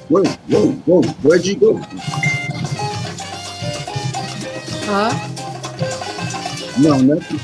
Whoa, whoa, whoa. Where'd you go? Huh? No, nothing.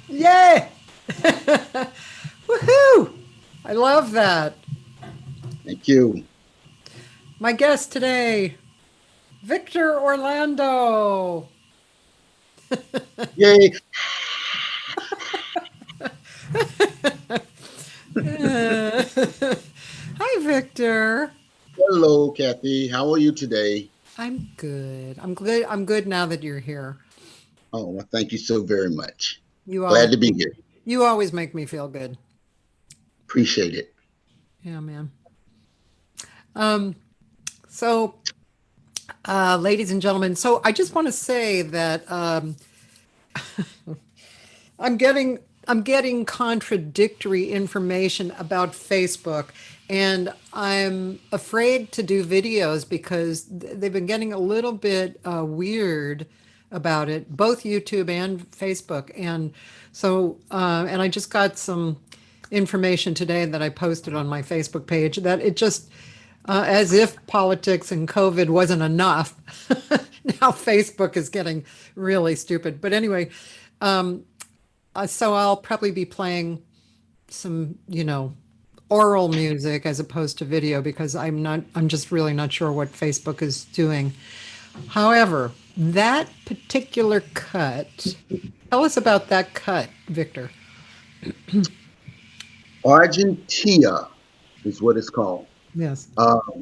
Yay! Woohoo! I love that. Thank you. My guest today, Victor Orlando. Yay. Hi, Victor. Hello, Kathy. How are you today? I'm good. I'm good. I'm good now that you're here. Oh, well, thank you so very much. You always Glad to be here. you always make me feel good. Appreciate it. Yeah, man. Um, so ladies and gentlemen, so I just want to say that I'm getting I'm getting contradictory information about Facebook, and I'm afraid to do videos because they've been getting a little bit weird about it, both YouTube and Facebook. And so, and I just got some information today that I posted on my Facebook page that it just, as if politics and COVID wasn't enough, now Facebook is getting really stupid. But anyway, so I'll probably be playing some, oral music as opposed to video because I'm just really not sure what Facebook is doing. However, that particular cut, tell us about that cut, Victor. Argentina is what it's called. Yes.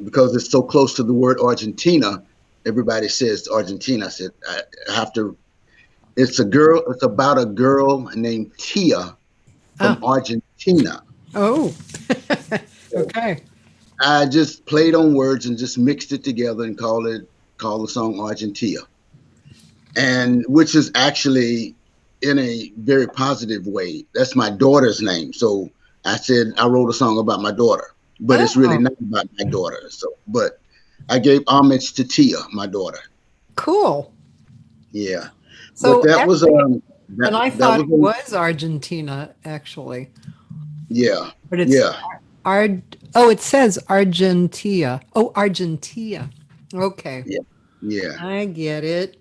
Because it's so close to the word Argentina, everybody says Argentina. I said, I have to. It's a girl. It's about a girl named Tia from Ah, Argentina. oh, So okay. I just played on words and just mixed it together and called the song Argentina, and which is actually in a very positive way. That's my daughter's name. So I said I wrote a song about my daughter, but it's really Oh, not about my daughter. So, but I gave homage to Tia, my daughter. cool. Yeah, but So actually, and I that thought was it was Argentina actually, yeah, but it's yeah, oh, it says Argentia. Oh, Argentia. Okay, yeah, yeah. I get it.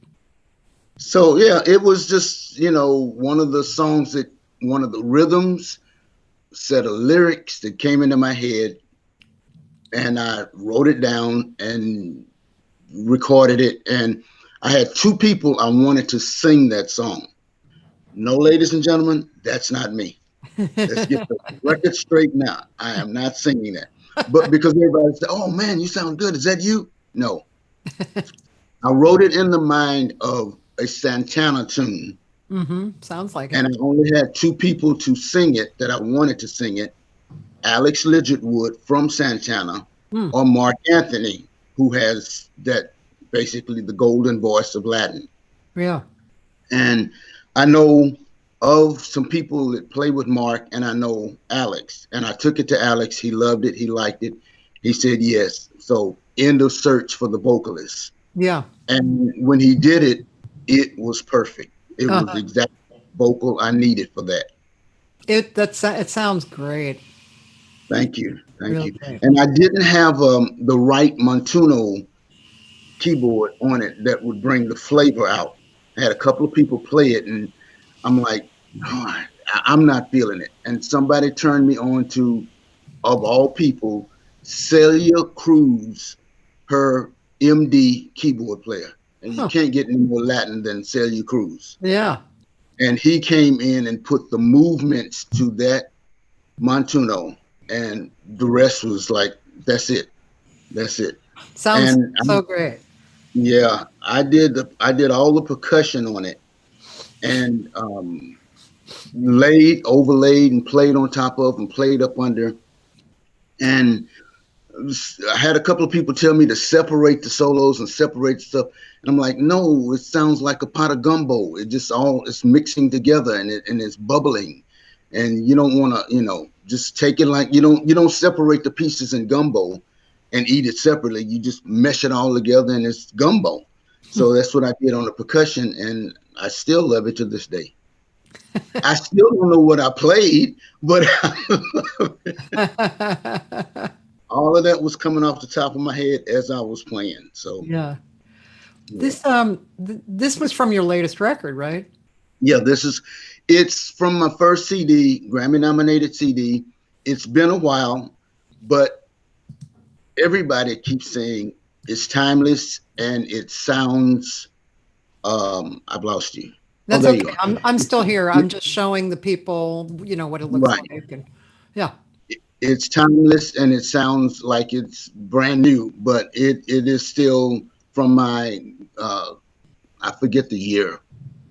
So yeah, it was just one of the songs that one of the rhythms, set of lyrics that came into my head, and I wrote it down and recorded it. And I had two people I wanted to sing that song. No, ladies and gentlemen, that's not me. Let's get the record straight now. I am not singing that. But because everybody said, "Oh man, you sound good," is that you? No, I wrote it in the mind of a Santana tune, Mm-hmm. Sounds like and it. I only had two people to sing it that I wanted to sing it: Alex Lidgetwood from Santana, Hmm. or Mark Anthony, who has that basically the golden voice of Latin. Yeah. And I know of some people that play with Mark, and I know Alex. And I took it to Alex. He loved it. He liked it. He said yes. So end of search for the vocalist. Yeah. And when he did it, it was perfect. It was the Uh-huh. exact vocal I needed for that. It sounds great. Thank you. Thank Real you. great. And I didn't have the right Montuno keyboard on it that would bring the flavor out. I had a couple of people play it, and I'm like, oh, I'm not feeling it. And somebody turned me on to, of all people, Celia Cruz, her MD keyboard player. And you Huh. can't get any more Latin than Celia Cruz. Yeah. And he came in and put the movements to that Montuno, and the rest was like, that's it. That's it. Sounds And so great. yeah, I did all the percussion on it, and laid, overlaid, and played on top of, and played up under. And I had a couple of people tell me to separate the solos and separate the stuff. And I'm like, no, it sounds like a pot of gumbo. It just all it's mixing together, and it's bubbling. And you don't want to, just take it like you don't separate the pieces in gumbo and eat it separately. You just mesh it all together, and it's gumbo. So that's what I did on the percussion, and I still love it to this day. I still don't know what I played, but all of that was coming off the top of my head as I was playing. So Yeah. yeah, This was from your latest record, right? yeah. It's from my first CD, Grammy nominated CD. It's been a while, but everybody keeps saying it's timeless and it sounds. I've lost you. Oh, That's there you okay. are. I'm still here. I'm just showing the people, what it looks Right. like. And yeah. It's timeless and it sounds like it's brand new, but it is still from my I forget the year.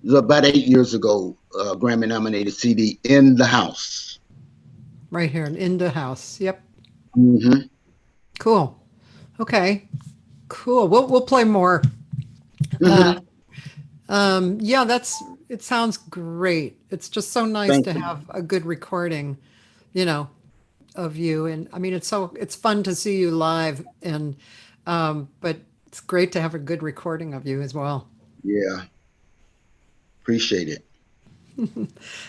It was about 8 years ago, Grammy nominated CD In the House. Right here in the house. Yep. Hmm. Cool. Okay. Cool. We'll play more. Uh, Hmm. yeah, it sounds great. It's just so nice Thank to you. have a good recording, you know, of you. And I mean, it's fun to see you live, and but it's great to have a good recording of you as well. Yeah, appreciate it.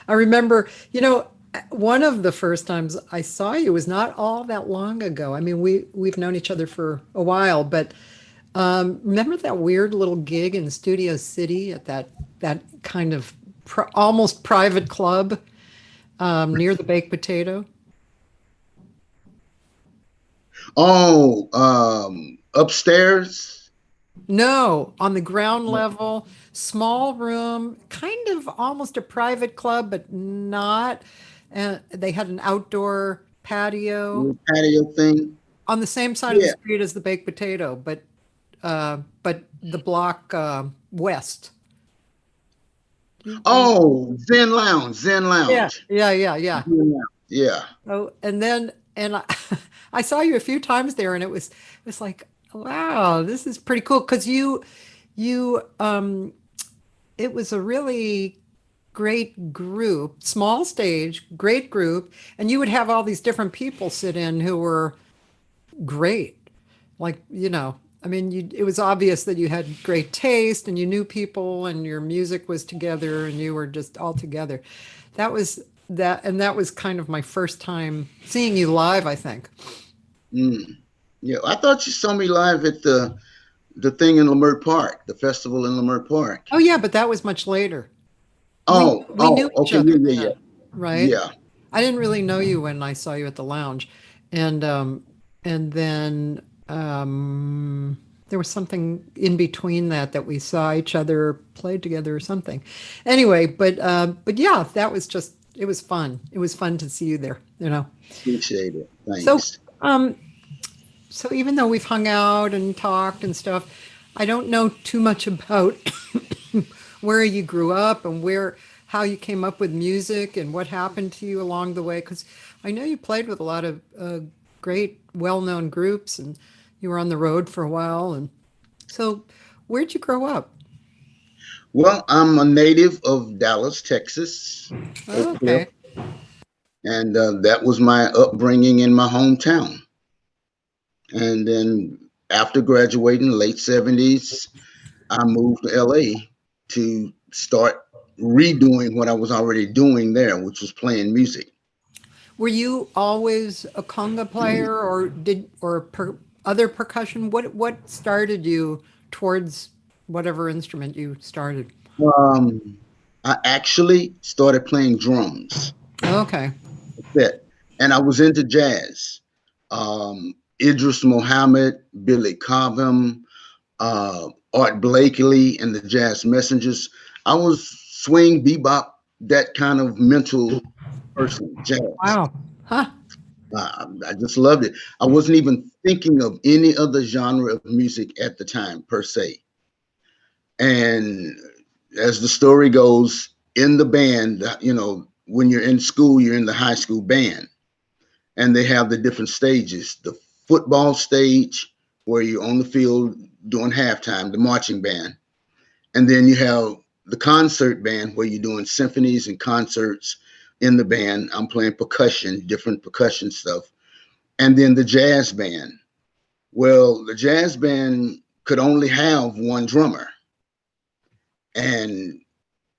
I remember, one of the first times I saw you was not all that long ago. I mean, we've known each other for a while, but remember that weird little gig in Studio City at that kind of almost private club near the Baked Potato? Oh, upstairs. No, on the ground level, small room, kind of almost a private club, but not. And they had an outdoor patio Little patio thing. on the same side of the Yeah. street as the Baked Potato, but the block west. Oh, Zen Lounge, Zen Yeah, Lounge, yeah, yeah, yeah. Zen Lounge. Yeah. Oh, and then and I saw you a few times there, and it was like, wow, this is pretty cool because you it was a really great group, small stage, great group, and you would have all these different people sit in who were great. Like, I mean, it was obvious that you had great taste and you knew people and your music was together and you were just all together. That was and that was kind of my first time seeing you live, I think. Mm. Yeah, I thought you saw me live at the thing in Leimert Park, the festival in Leimert Park. Oh yeah, but that was much later. We knew Oh, each okay, other yeah, yeah, then, yeah, right? yeah. I didn't really know you when I saw you at the lounge, and then there was something in between that we saw each other play together or something. Anyway, but yeah, that was just it was fun. It was fun to see you there. Appreciate it. So Thanks. um, so even though we've hung out and talked and stuff, I don't know too much about where you grew up and how you came up with music and what happened to you along the way. Because I know you played with a lot of great, well-known groups, and you were on the road for a while. And so, where'd you grow up? Well, I'm a native of Dallas, Texas, Oh, Oak Cliff, okay. and that was my upbringing in my hometown. And then after graduating, late '70s, I moved to LA to start redoing what I was already doing there, which was playing music. Were you always a conga player, or other percussion? What started you towards whatever instrument you started? Um, I actually started playing drums. Okay. That, and I was into jazz. Idris Muhammad, Billy Cobham, Art Blakely, and the Jazz Messengers. I was swing, bebop, that kind of mental person. Jazz. Wow. Huh. I just loved it. I wasn't even thinking of any other genre of music at the time, per se. And as the story goes, in the band, when you're in school, you're in the high school band, and they have the different stages. The football stage, where you're on the field doing halftime, the marching band. And then you have the concert band, where you're doing symphonies and concerts in the band. I'm playing percussion, different percussion stuff. And then the jazz band. Well, the jazz band could only have one drummer. And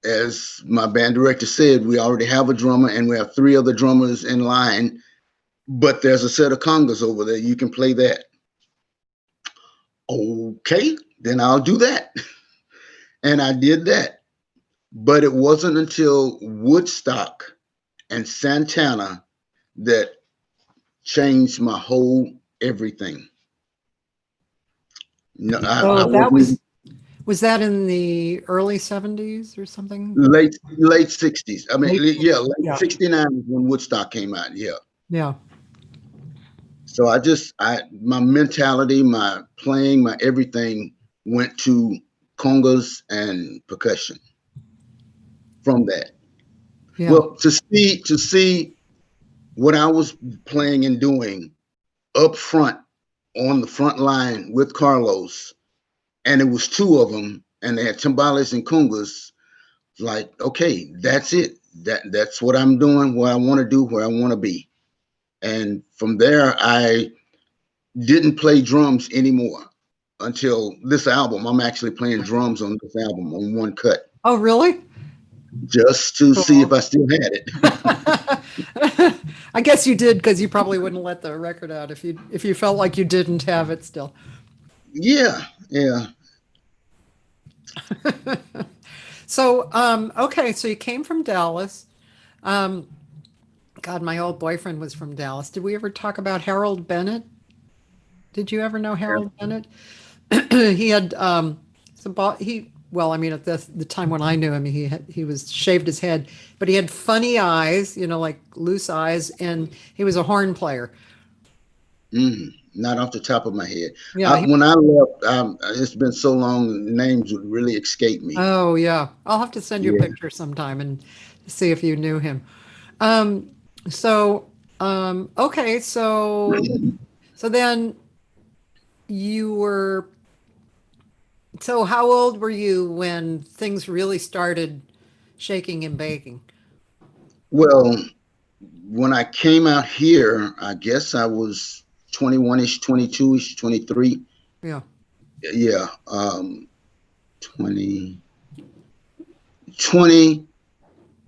as my band director said, we already have a drummer and we have three other drummers in line, but there's a set of congas over there. You can play that. Okay, then I'll do that. And I did that. But it wasn't until Woodstock and Santana that changed my whole everything. No, I So that wasn't even was that in the early 70s or something? late '60s. I mean, Late yeah, 60s. late Yeah. '69 was when Woodstock came out. Yeah. Yeah. So my mentality, my playing, my everything went to congas and percussion from that. Yeah. Well, to see what I was playing and doing up front on the front line with Carlos, and it was two of them, and they had timbales and congas. Like, okay, that's it. That's what I'm doing, what I want to do, where I want to be. And from there, I didn't play drums anymore until this album. I'm actually playing drums on this album on one cut, Oh, really? just to see if Cool. I still had it. I guess you did because you probably wouldn't let the record out if you felt like you didn't have it still. Yeah, yeah. So, okay, so you came from Dallas. Um, God, my old boyfriend was from Dallas. Did we ever talk about Harold Bennett? Did you ever know Harold Bennett? He had well, I mean, at the time when I knew him, he was shaved his head, but he had funny eyes, like loose eyes, and he was a horn player. Not off the top of my head. Yeah. When I left, it's been so long, names would really escape me. Oh, yeah. I'll have to send you a Yeah. picture sometime and see if you knew him. Um, so Okay, so then you were so how old were you when things really started shaking and baking? Well, when I came out here, I guess I was 21-ish, 22-ish, 23. Yeah. Yeah, 20, 20,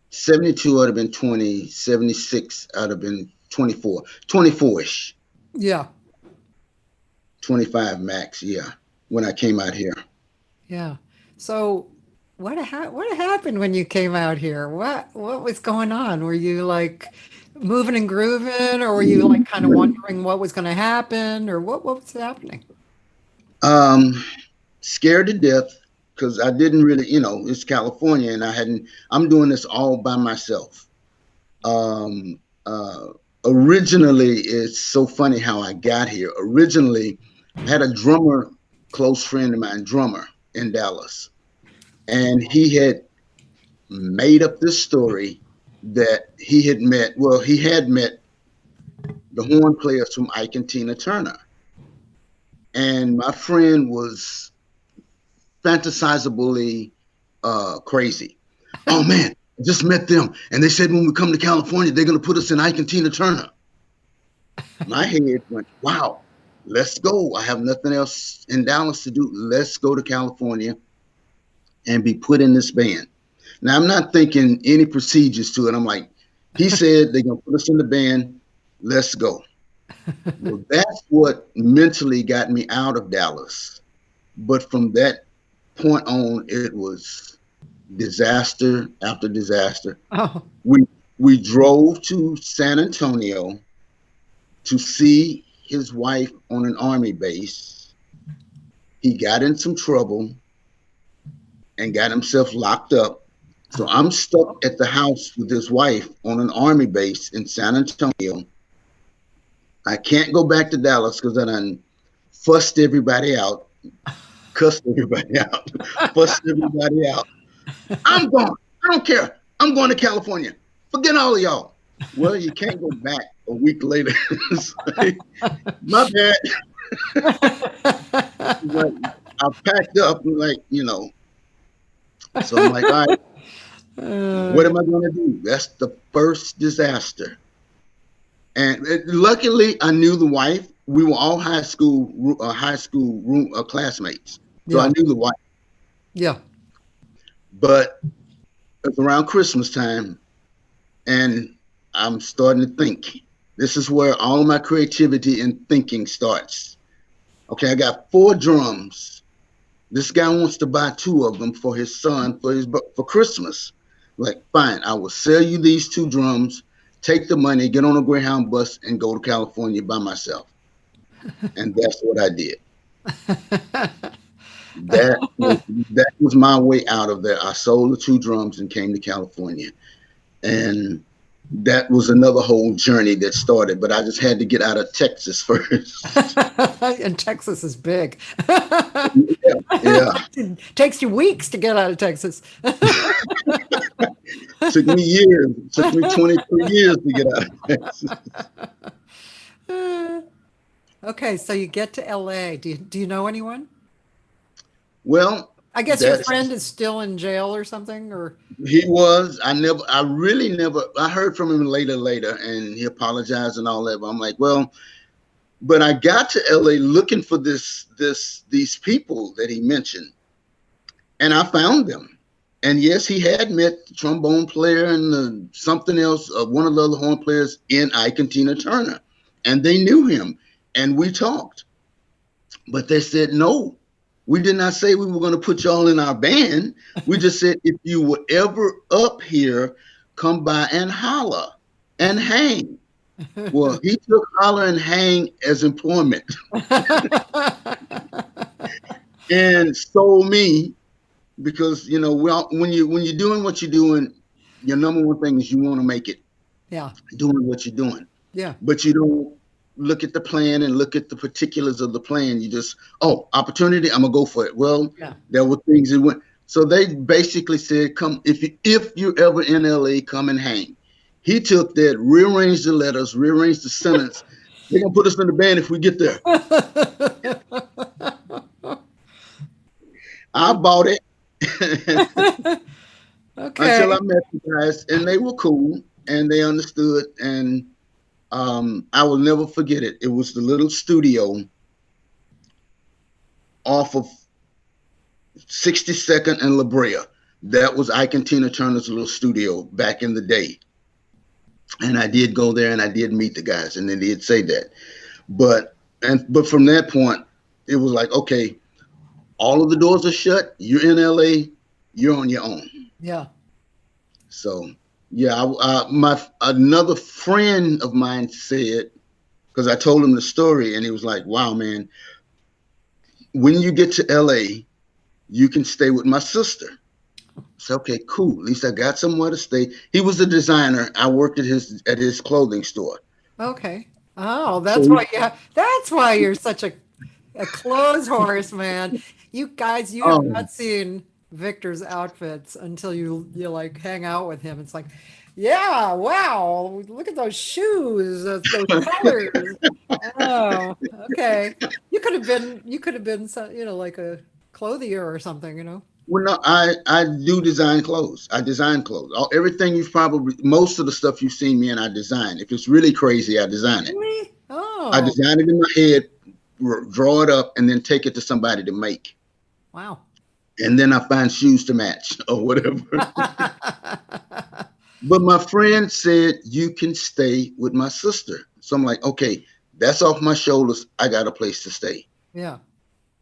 72 would have been 20, 76 would have been 24, 24-ish, Yeah. 25 max, yeah, when I came out here. Yeah. So what happened when you came out here? What was going on? Were you like moving and grooving, or were you like kind of wondering what was going to happen, or what was happening? Um, Scared to death because I didn't really, it's California and I'm doing this all by myself. Um, uh, Originally, it's so funny how I got here. Originally, I had a drummer, close friend of mine, drummer in Dallas, and he had made up this story that he had met the horn players from Ike and Tina Turner. And my friend was fantasizably crazy. Oh man, I just met them, and they said when we come to California, they're gonna put us in Ike and Tina Turner. My head went, wow, let's go. I have nothing else in Dallas to do. Let's go to California and be put in this band. Now I'm not thinking any procedures to it. I'm like, he said they're gonna put us in the band. Let's go. Well, that's what mentally got me out of Dallas. But from that point on, it was disaster after disaster. Oh, We we drove to San Antonio to see his wife on an army base. He got in some trouble and got himself locked up. So I'm stuck at the house with his wife on an army base in San Antonio. I can't go back to Dallas because I done fussed everybody out, cussed everybody out, fussed everybody out. I'm gone. I don't care. I'm going to California. Forget all of y'all. Well, you can't go back a week later. It's like, my bad. Like, I packed up, so I'm like, all right, what am I going to do? That's the first disaster. And luckily, I knew the wife. We were all high school room classmates, so I yeah, knew the wife. yeah. But it was around Christmas time, and I'm starting to think. This is where all of my creativity and thinking starts. Okay, I got 4 drums. This guy wants to buy 2 of them for his son for Christmas. Like, fine, I will sell you these 2 drums, take the money, get on a Greyhound bus, and go to California by myself. And that's what I did. That was my way out of there. I sold the 2 drums and came to California. And that was another whole journey that started, but I just had to get out of Texas first. And Texas is big. Yeah, yeah. It takes you weeks to get out of Texas. Took me years. It took me 23 years to get out of Texas. Okay, so you get to LA. Do you know anyone? Well, I guess your friend that's is still in jail or something, or he was. I really never. I heard from him later, and he apologized and all that. But I'm like, well, but I got to LA looking for these people that he mentioned, and I found them. And yes, he had met the trombone player and something else, one of the other horn players in Ike and Tina Turner, and they knew him, and we talked. But they said no. We did not say we were going to put y'all in our band. We just said if you were ever up here, come by and holler and hang. Well, he took holler and hang as employment and sold me because when you're doing what you're doing, your number one thing is you want to make it yeah, doing what you're doing, yeah, but you don't look at the plan and look at the particulars of the plan. You just, oh, opportunity, I'm gonna go for it. Well, yeah. there were things that went. So they basically said, come if you're ever in LA, come and hang. He took that, rearranged the letters, rearranged the sentence. They're gonna put us in the band if we get there. I bought it Okay. until I met the guys, and they were cool and they understood. And I will never forget it. It was the little studio off of 62nd and La Brea. That was Ike and Tina Turner's little studio back in the day. And I did go there and I did meet the guys, and they did say that. But from that point, it was like, okay, all of the doors are shut. You're in LA. You're on your own. Yeah. So yeah, my another friend of mine said, because I told him the story, and he was like, "Wow, man, when you get to LA, you can stay with my sister." So okay, cool. At least I got somewhere to stay. He was a designer. I worked at his clothing store. Okay. Oh, So that's why that's why you're such a clothes horse, man. You guys, you have um, not seen Victor's outfits until you like hang out with him. It's like, yeah, wow, look at those shoes, those colors. Oh, okay. You could have been so, like a clothier or something, well, no, I do design clothes. I design clothes. Everything you've probably most of the stuff you've seen me in, I design. If it's really crazy, I design it. Really? I Oh, design it in my head, draw it up, and then take it to somebody to make. wow. And then I find shoes to match or whatever. But my friend said, you can stay with my sister. So I'm like, okay, that's off my shoulders. I got a place to stay. Yeah.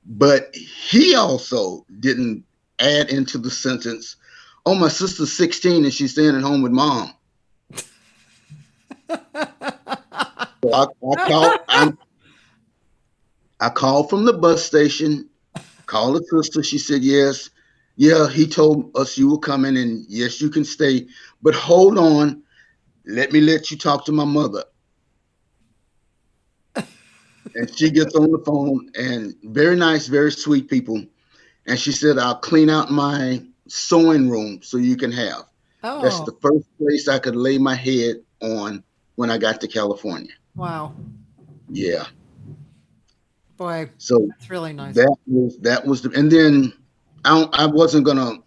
But he also didn't add into the sentence, oh, my sister's 16 and she's staying at home with mom. So I called from the bus station, called the sister. She said, yes. Yeah, he told us you were coming, and yes, you can stay. But hold on, let me let you talk to my mother. And she gets on the phone, and very nice, very sweet people. And she said, I'll clean out my sewing room so you can have. That's Oh, the first place I could lay my head on when I got to California. wow. Yeah. Boy, So that's really nice. that was the, and then I wasn't gonna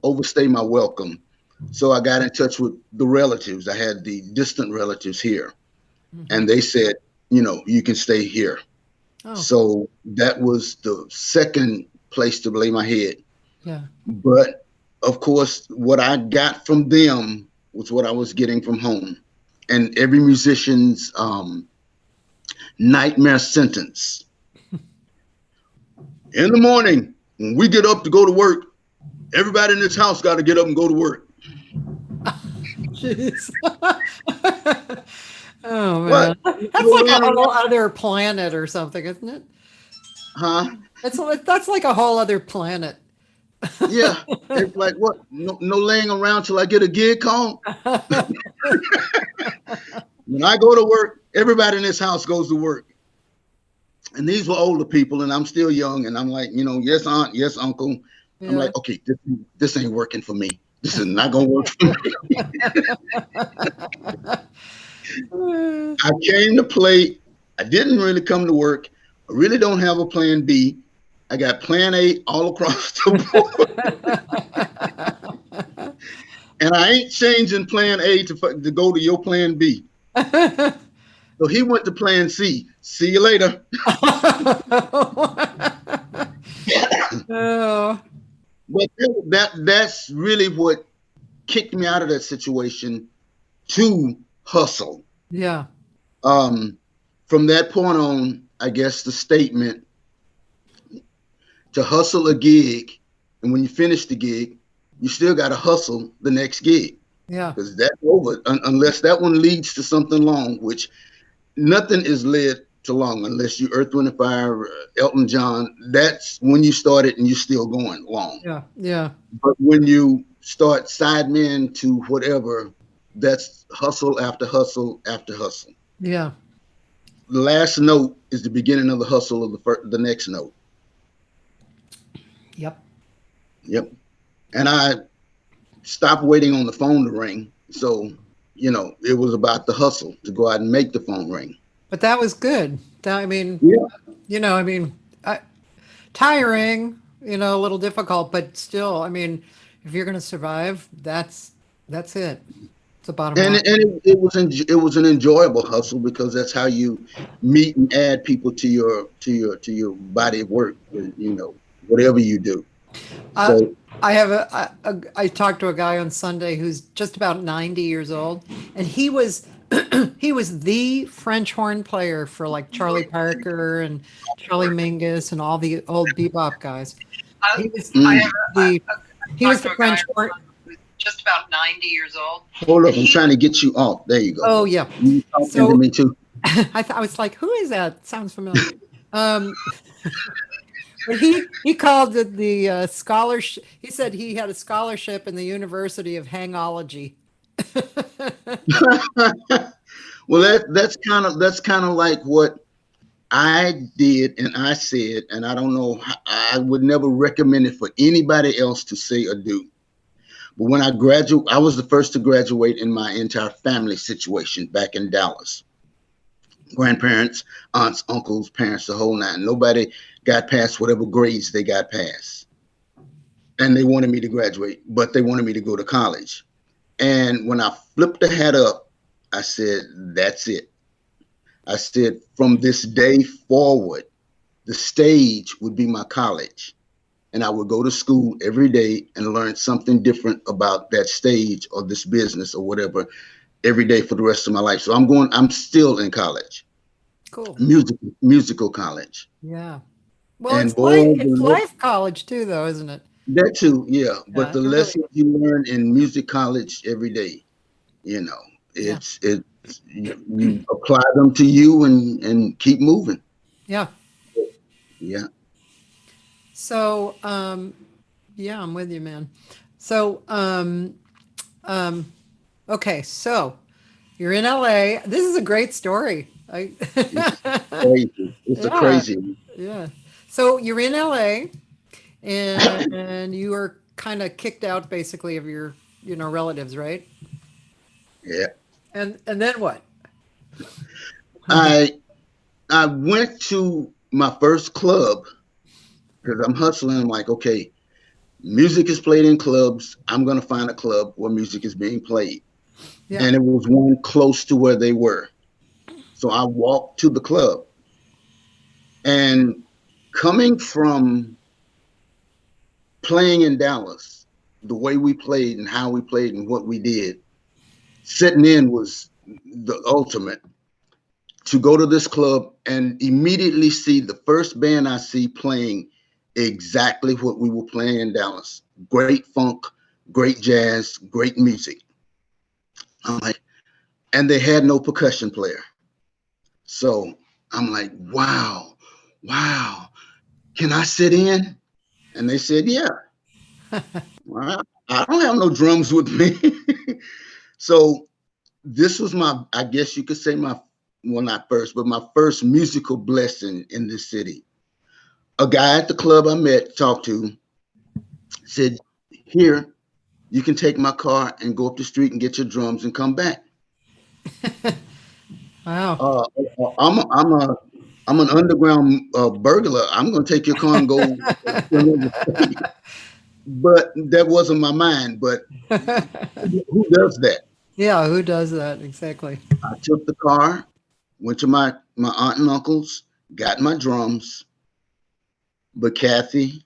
overstay my welcome. So I got in touch with the relatives. I had the distant relatives here, Hmm. and they said, you can stay here. Oh, So that was the second place to lay my head. yeah. But of course, what I got from them was what I was getting from home. And every musician's nightmare sentence. In the morning, when we get up to go to work, everybody in this house got to get up and go to work. Jeez. Oh What? man, that's You're like a laying whole around? other planet or something, isn't it? Huh? That's like a whole other planet. Yeah. It's like, what? No, no laying around till I get a gig call. When I go to work, everybody in this house goes to work. And these were older people, and I'm still young. And I'm like, yes, aunt, yes, uncle. I'm Yeah. like, okay, this ain't working for me. This is not going to work for me. I came to play. I didn't really come to work. I really don't have a plan B. I got plan A all across the board. And I ain't changing plan A to go to your plan B. So he went to plan C. See you later. Oh, But that's really what kicked me out of that situation to hustle. yeah, Um, from that point on, I guess the statement to hustle a gig, and when you finish the gig, you still got to hustle the next gig yeah, because that's over unless that one leads to something long, which nothing is led to long unless you Earth, Wind, and Fire, Elton John. That's when you started and you're still going long. yeah, yeah, But when you start sidemen to whatever, that's hustle after hustle after hustle. yeah. The last note is the beginning of the hustle of the next note. Yep. Yep. And I stopped waiting on the phone to ring. So it was about the hustle to go out and make the phone ring. But that was good. I mean, Yeah. I mean, tiring, a little difficult, but still, I mean, if you're going to survive, that's it. It's the bottom And line. it was an enjoyable hustle because that's how you meet and add people to your body of work, whatever you do. Uh, So I have I talked to a guy on Sunday who's just about 90 years old, and he was he was the French horn player for like Charlie Parker and Charlie Mingus and all the old bebop guys. He was mm, he was the French horn. Just about 90 years old. hold And up, I'm he, trying to get you off. There you go. oh yeah. You talking to So me too? I was like, who is that? Sounds familiar. Um, but he called it the scholarship. He said he had a scholarship in the University of Hangology. Well, that's kind of like what I did and I said, and I don't know. I would never recommend it for anybody else to say or do. But when I graduated, I was the first to graduate in my entire family situation back in Dallas. Grandparents, aunts, uncles, parents, the whole nine. Nobody got past whatever grades they got past. And they wanted me to graduate, but they wanted me to go to college. And when I flipped the hat up, I said, that's it. I said, from this day forward, the stage would be my college. And I would go to school every day and learn something different about that stage or this business or whatever every day for the rest of my life. So I'm still in college, Cool. musical college. Yeah. Well, And boy, it's life college too, though, isn't it? that too, yeah. But Yeah, the it really lessons is. you learn in music college every day, you know, Yeah. you apply them to you and keep moving. Yeah. Yeah. So, yeah, I'm with you, man. So, um, okay, so you're in LA. This is a great story. It's crazy. It's a Yeah, crazy. yeah. So you're in LA and you are kind of kicked out basically of your, relatives, right? Yeah. And then what? I I went to my first club because I'm hustling. I'm like, okay, music is played in clubs. I'm gonna find a club where music is being played. Yeah. And it was one close to where they were. So I walked to the club. And coming from playing in Dallas, the way we played and how we played and what we did, sitting in was the ultimate. To go to this club and immediately see the first band I see playing exactly what we were playing in Dallas. Great funk, great jazz, great music. I'm like, and they had no percussion player. So I'm like, wow, wow. Can I sit in? And they said, yeah. Well, I don't have no drums with me. So this was I guess you could say well, not first, but my first musical blessing in this city. A guy at the club I talked to, said, here, you can take my car and go up the street and get your drums and come back. Wow. Uh, I'm a, I'm a I'm an underground burglar. I'm going to take your car and go to another state. But that wasn't my mind. But who does that? Yeah, who does that exactly? I took the car, went to my aunt and uncles, got my drums. But Cathy,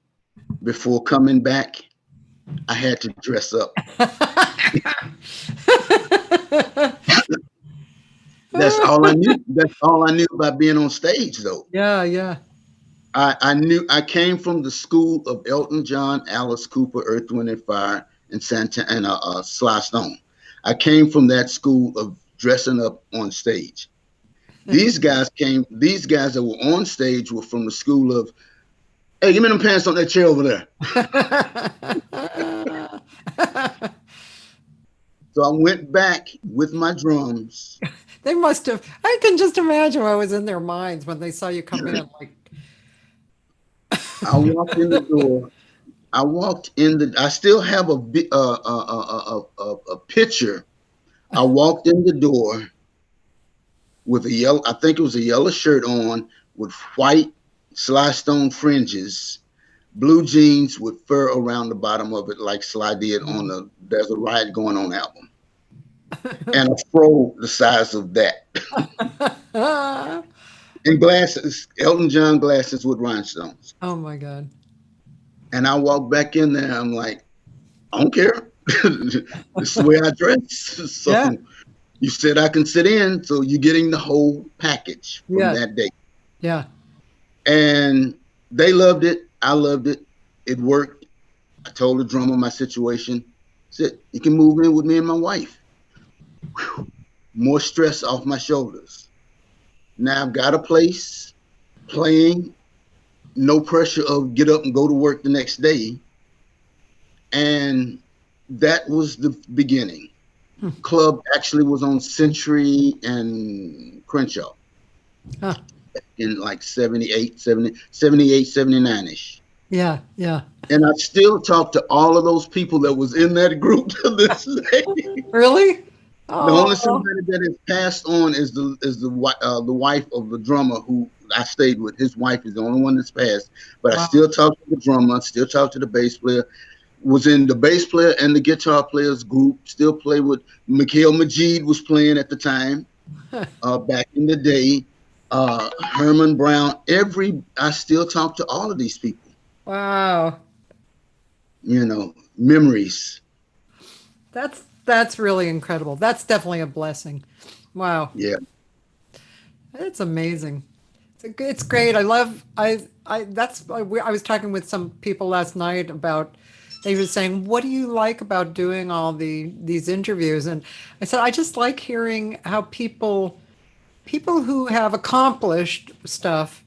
before coming back, I had to dress up. That's all I knew. That's all I knew about being on stage, though. Yeah, yeah. I knew I came from the school of Elton John, Alice Cooper, Earth, Wind and Fire, and Sly Stone. I came from that school of dressing up on stage. These guys that were on stage were from the school of, hey, give me them pants on that chair over there. So I went back with my drums. They must have. I can just imagine what was in their minds when they saw you come in. Like, I walked in the door. I still have a picture I walked in the door with a yellow, I think it was a yellow shirt on with white Sly Stone fringes, blue jeans with fur around the bottom of it, like Sly did on the There's a Riot Going On album, and a fro the size of that, and glasses, Elton John glasses with rhinestones. Oh my God. And I walked back in there. I'm like, I don't care. This is the way I dress. Yeah. So you said I can sit in, so you're getting the whole package from Yeah. that day. Yeah. And they loved it. I loved it. It worked. I told the drummer my situation. Said, you can move in with me and my wife. Whew. More stress off my shoulders. Now I've got a place, playing, no pressure of get up and go to work the next day. And that was the beginning. Club actually was on Century and Crenshaw Huh. in like 78, 70, 78, 79-ish. Yeah. Yeah. And I still talk to all of those people that was in that group to this day. Really? The only Oh, somebody that is passed on is the wife of the drummer who I stayed with. His wife is the only one that's passed. But I wow. still talk to the drummer, still talk to the bass player. Was in the bass player and the guitar players group. Still play with Mikhail Majid was playing at the time. Back in the day, Herman Brown. I still talk to all of these people. Wow. Memories. That's really incredible. That's definitely a blessing. Wow. Yeah, It's amazing. It's great. I love I that's I was talking with some people last night about they were saying, "What do you like about doing all these interviews?" And I said, "I just like hearing how people who have accomplished stuff,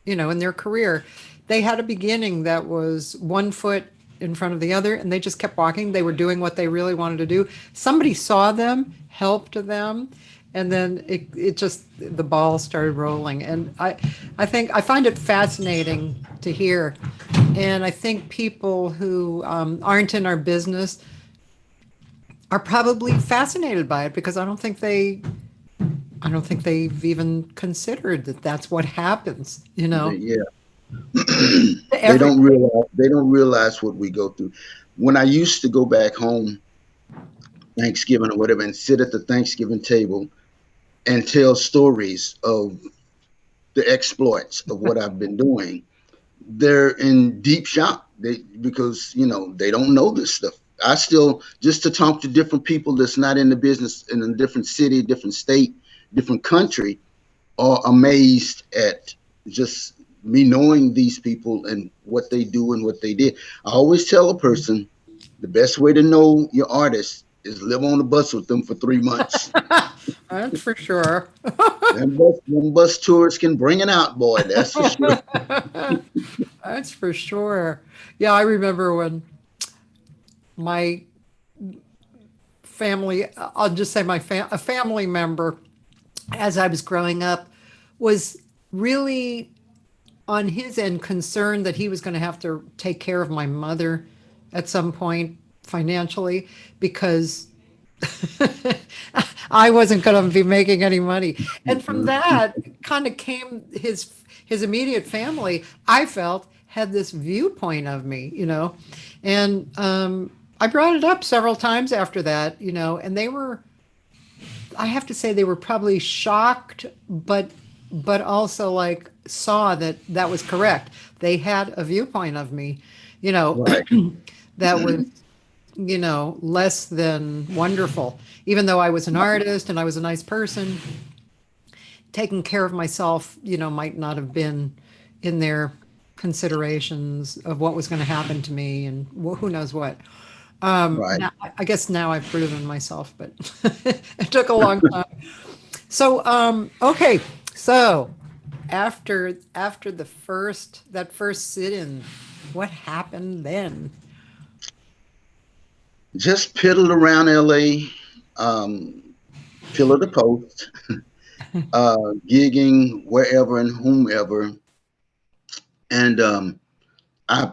in their career, they had a beginning that was one foot in front of the other and they just kept walking. They were doing what they really wanted to do. Somebody saw them, helped them, and then it just the ball started rolling. And I think I find it fascinating to hear. And I think people who aren't in our business are probably fascinated by it because I don't think they've even considered that that's what happens, yeah. to They everybody. don't realize what we go through. When I used to go back home Thanksgiving or whatever and sit at the Thanksgiving table and tell stories of the exploits of what I've been doing, they're in deep shock. Because they don't know this stuff. I still just to talk to different people that's not in the business in a different city, different state, different country, are amazed at just me knowing these people and what they do and what they did. I always tell a person the best way to know your artist is live on the bus with them for 3 months. That's for sure. Them bus tours can bring it out, boy. That's for sure. That's for sure. Yeah, I remember when my family, I'll just say a family member, as I was growing up, was really on his end concerned that he was going to have to take care of my mother at some point financially because I wasn't going to be making any money. And from that kind of came his immediate family, I felt, had this viewpoint of me, And I brought it up several times after that, and I have to say they were probably shocked, but also like saw that that was correct. They had a viewpoint of me, Right. that was less than wonderful. Even though I was an artist and I was a nice person, taking care of myself, might not have been in their considerations of what was going to happen to me and who knows what. Right. Now, I guess now I've proven myself, but it took a long time. So, okay, so after that first sit-in, what happened then? Just piddled around LA, um, pillar to post, gigging wherever and whomever. And I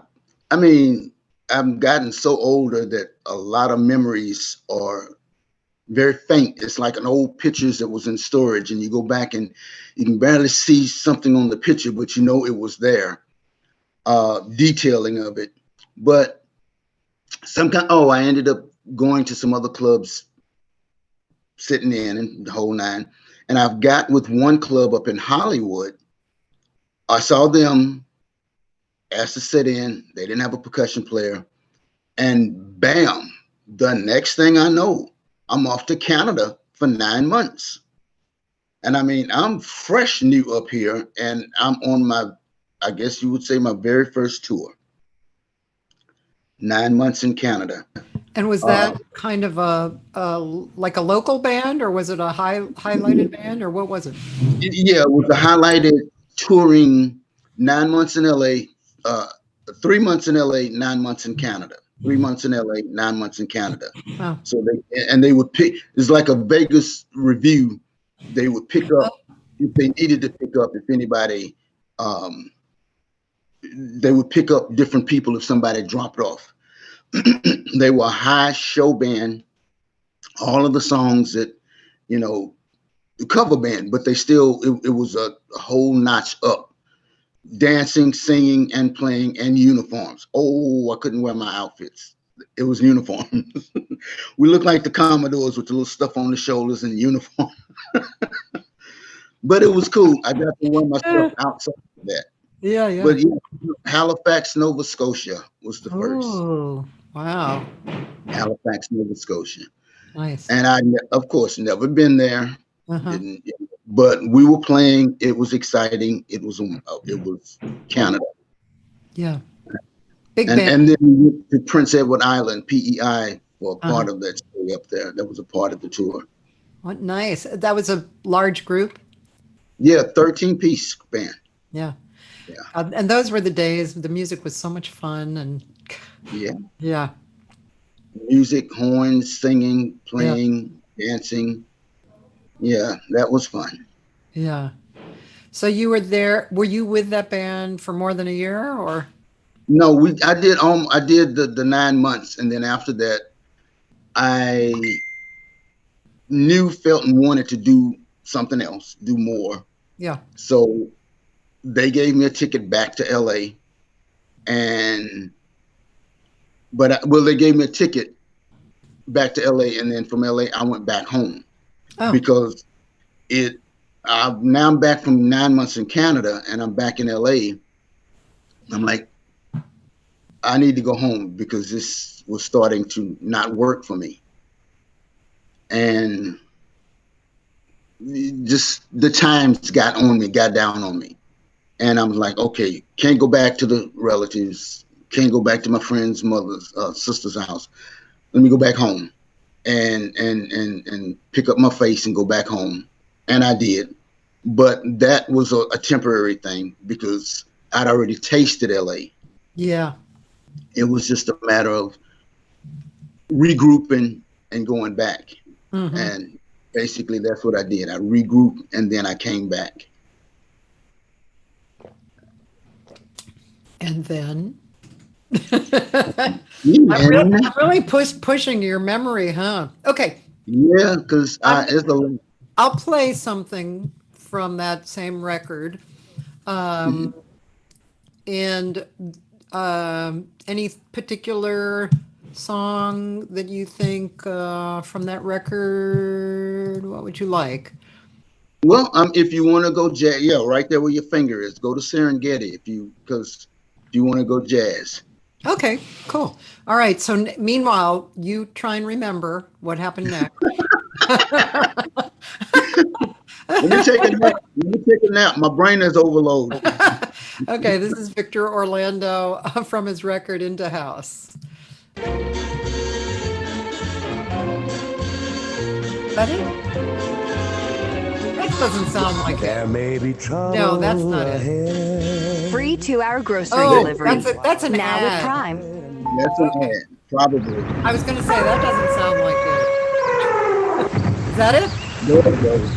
I mean, I've gotten so older that a lot of memories are very faint. It's like an old pictures that was in storage, and you go back and you can barely see something on the picture, but you know it was there. Detailing of it, but I ended up going to some other clubs, sitting in and the whole nine. And I've got with one club up in Hollywood. I saw them, asked to sit in. They didn't have a percussion player. And bam, the next thing I know, I'm off to Canada for 9 months. And I mean, I'm fresh new up here, and I'm on I guess you would say, my very first tour. 9 months in Canada. And was Uh, that kind of like a local band, or was it a highlighted band, or what was it? yeah, it was a highlighted touring. 9 months in LA, 3 months in LA, 9 months in Canada. 3 months in LA, 9 months in Canada. Wow. So they would pick. It's like a Vegas review. They would pick up if they needed to pick up. If anybody, they would pick up different people if somebody dropped off. They were a high show band. All of the songs that, you know, cover band, but they still, it was a whole notch up. Dancing, singing, and playing, and uniforms. Oh, I couldn't wear my outfits. It was uniforms. We looked like the Commodores with the little stuff on the shoulders and uniform. But it was cool. I got to wear my stuff outside of that. Yeah, yeah. But yeah, Halifax, Nova Scotia was the first. Oh, wow. Halifax, Nova Scotia. Nice. And I, of course, never been there. Uh-huh. Didn't, but we were playing. It was exciting. It was Canada. Yeah. Big And band. and then we went to Prince Edward Island, PEI, for a part Uh-huh. of that stay up there. That was a part of the tour. What nice. That was a large group. Yeah, 13-piece band. Yeah. Yeah. And those were the days. The music was so much fun, and Yeah. yeah. Music, horns, singing, Yeah. playing, dancing. Yeah, that was fun. Yeah. So you were there. Were you with that band for more than a year, or? No, I did the 9 months, and then after that, I felt and wanted to do something else, do more. Yeah. So they gave me a ticket back to LA, they gave me a ticket back to LA, and then from LA I went back home. Oh. Because now I'm back from 9 months in Canada, and I'm back in LA. I'm like, I need to go home because this was starting to not work for me. And just the times got down on me. And I was like, okay, can't go back to the relatives, can't go back to my friend's mother's, sister's house. Let me go back home and pick up my face and go back home. And I did. But that was a temporary thing because I'd already tasted LA. Yeah. It was just a matter of regrouping and going back. Mm-hmm. And basically that's what I did. I regrouped and then I came back. And then Yeah, I'm really pushing your memory, huh? Okay. yeah, because I'll play something from that same record. And any particular song that you think from that record, what would you like? well, if you want to go jazz, yeah, right there where your finger is, go to Serengeti because you want to go jazz. Okay, cool. All right. So meanwhile, you try and remember what happened next. Let me take a nap. My brain is overloaded. Okay, this is Victor Orlando from his record Into House. Is that it? That doesn't sound like There it. may be trouble. No, that's not it. ahead. Free 2-hour grocery Oh, delivery. that's an now with ad. Prime. That's an ad, probably. I was going to say that doesn't sound like it. Is that it? There it goes.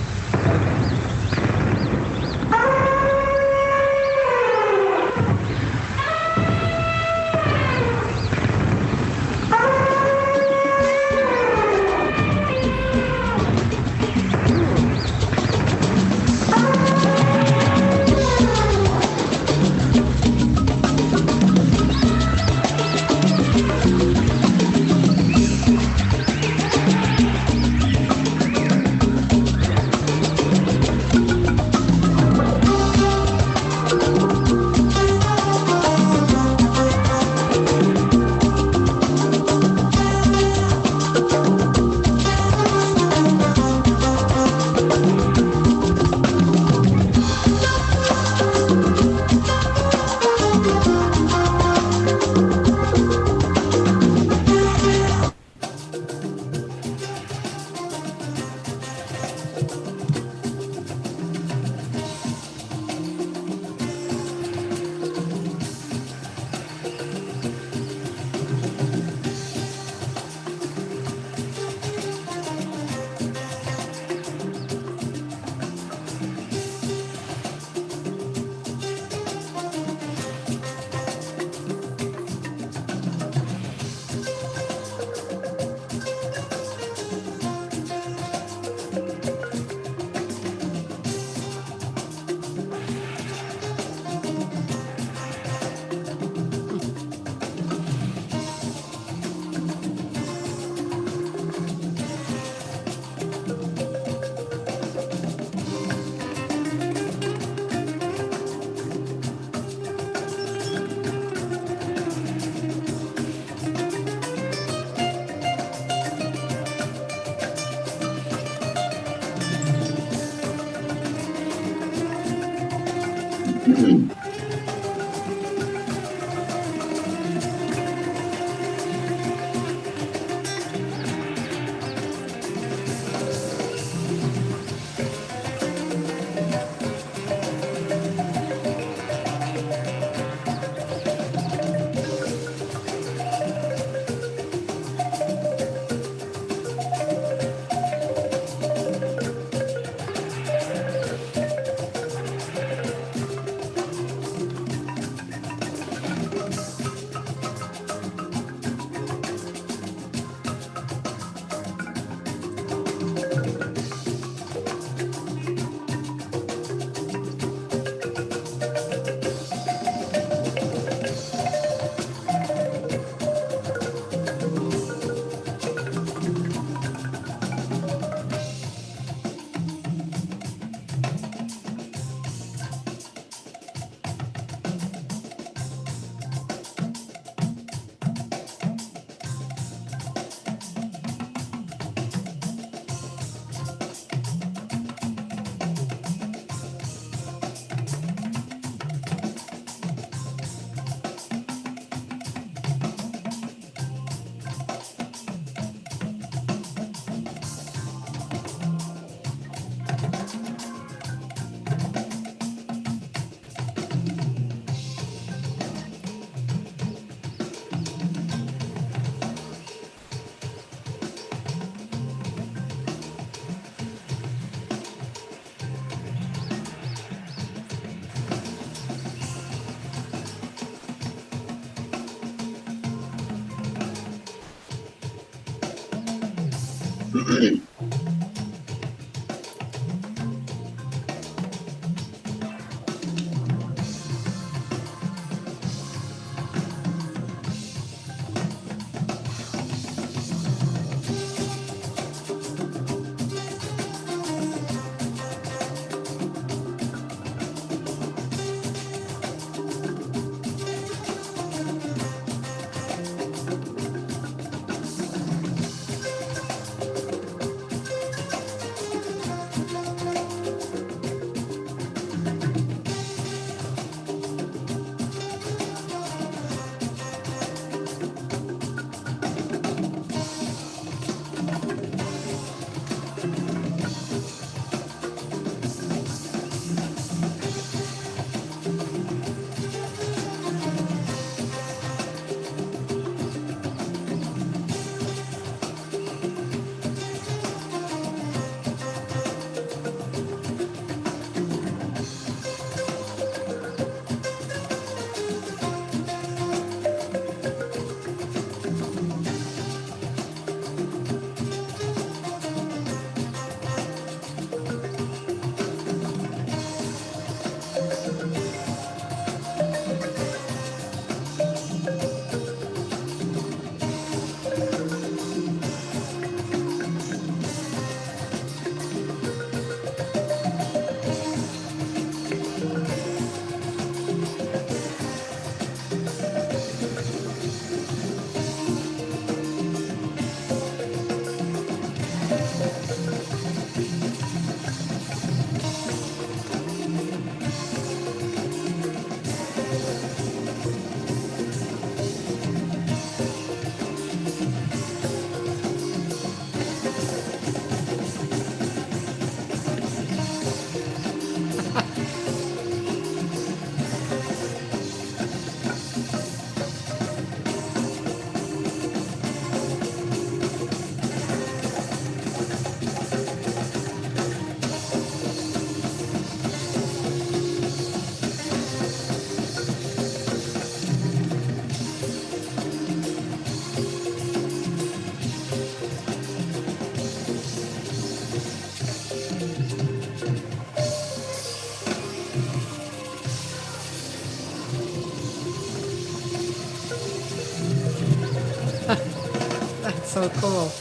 That's so cool.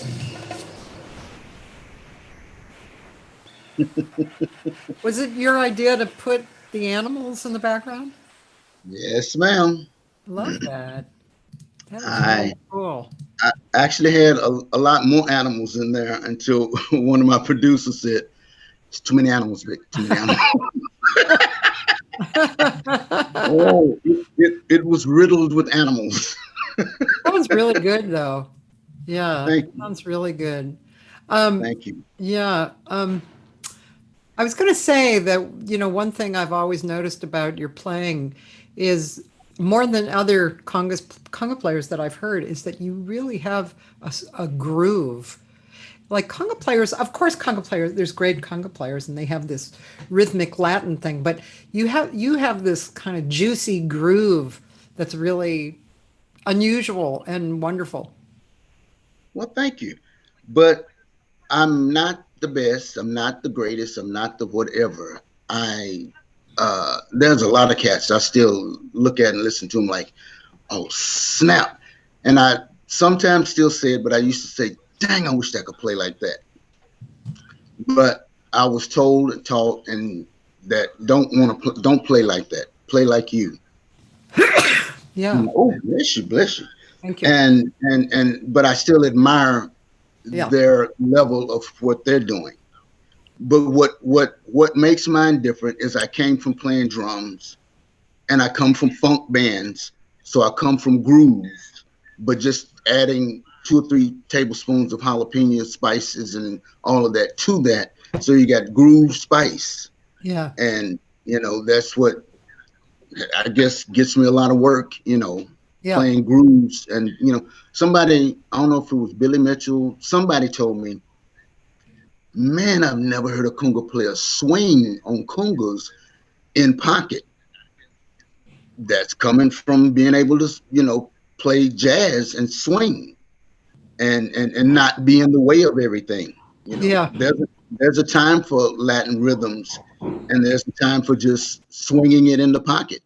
Was it your idea to put the animals in the background? Yes, ma'am. I love that. That is I really cool. I actually had a lot more animals in there until one of my producers said, "It's too many animals, Vic. Too many animals." Oh, it was riddled with animals. That was really good, though. Yeah, Thank you. sounds really good. Um, Thank you. yeah, I was going to say that, one thing I've always noticed about your playing is more than other conga players that I've heard is that you really have a groove. Like conga players, of course, conga players, there's great conga players and they have this rhythmic Latin thing, but you have this kind of juicy groove that's really unusual and wonderful. Well, thank you. But I'm not the best. I'm not the greatest. I'm not the whatever. I there's a lot of cats I still look at and listen to them like, oh snap. And I sometimes still say it, but I used to say, dang, I wish I could play like that. But I was told and taught and that don't play like that. Play like you. Yeah, Oh, bless you, bless you. thank you. And but I still admire Yeah, their level of what they're doing. But what makes mine different is I came from playing drums and I come from funk bands, so I come from grooves, but just adding 2 or 3 tablespoons of jalapeno spices and all of that to that, so you got groove spice, yeah, and that's what I guess gets me a lot of work. yeah. Playing grooves, and somebody, I don't know if it was Billy Mitchell, somebody told me, man, I've never heard a conga player swing on congas in pocket. That's coming from being able to, play jazz and swing and not be in the way of everything. Yeah. There's a time for Latin rhythms, and there's a time for just swinging it in the pocket.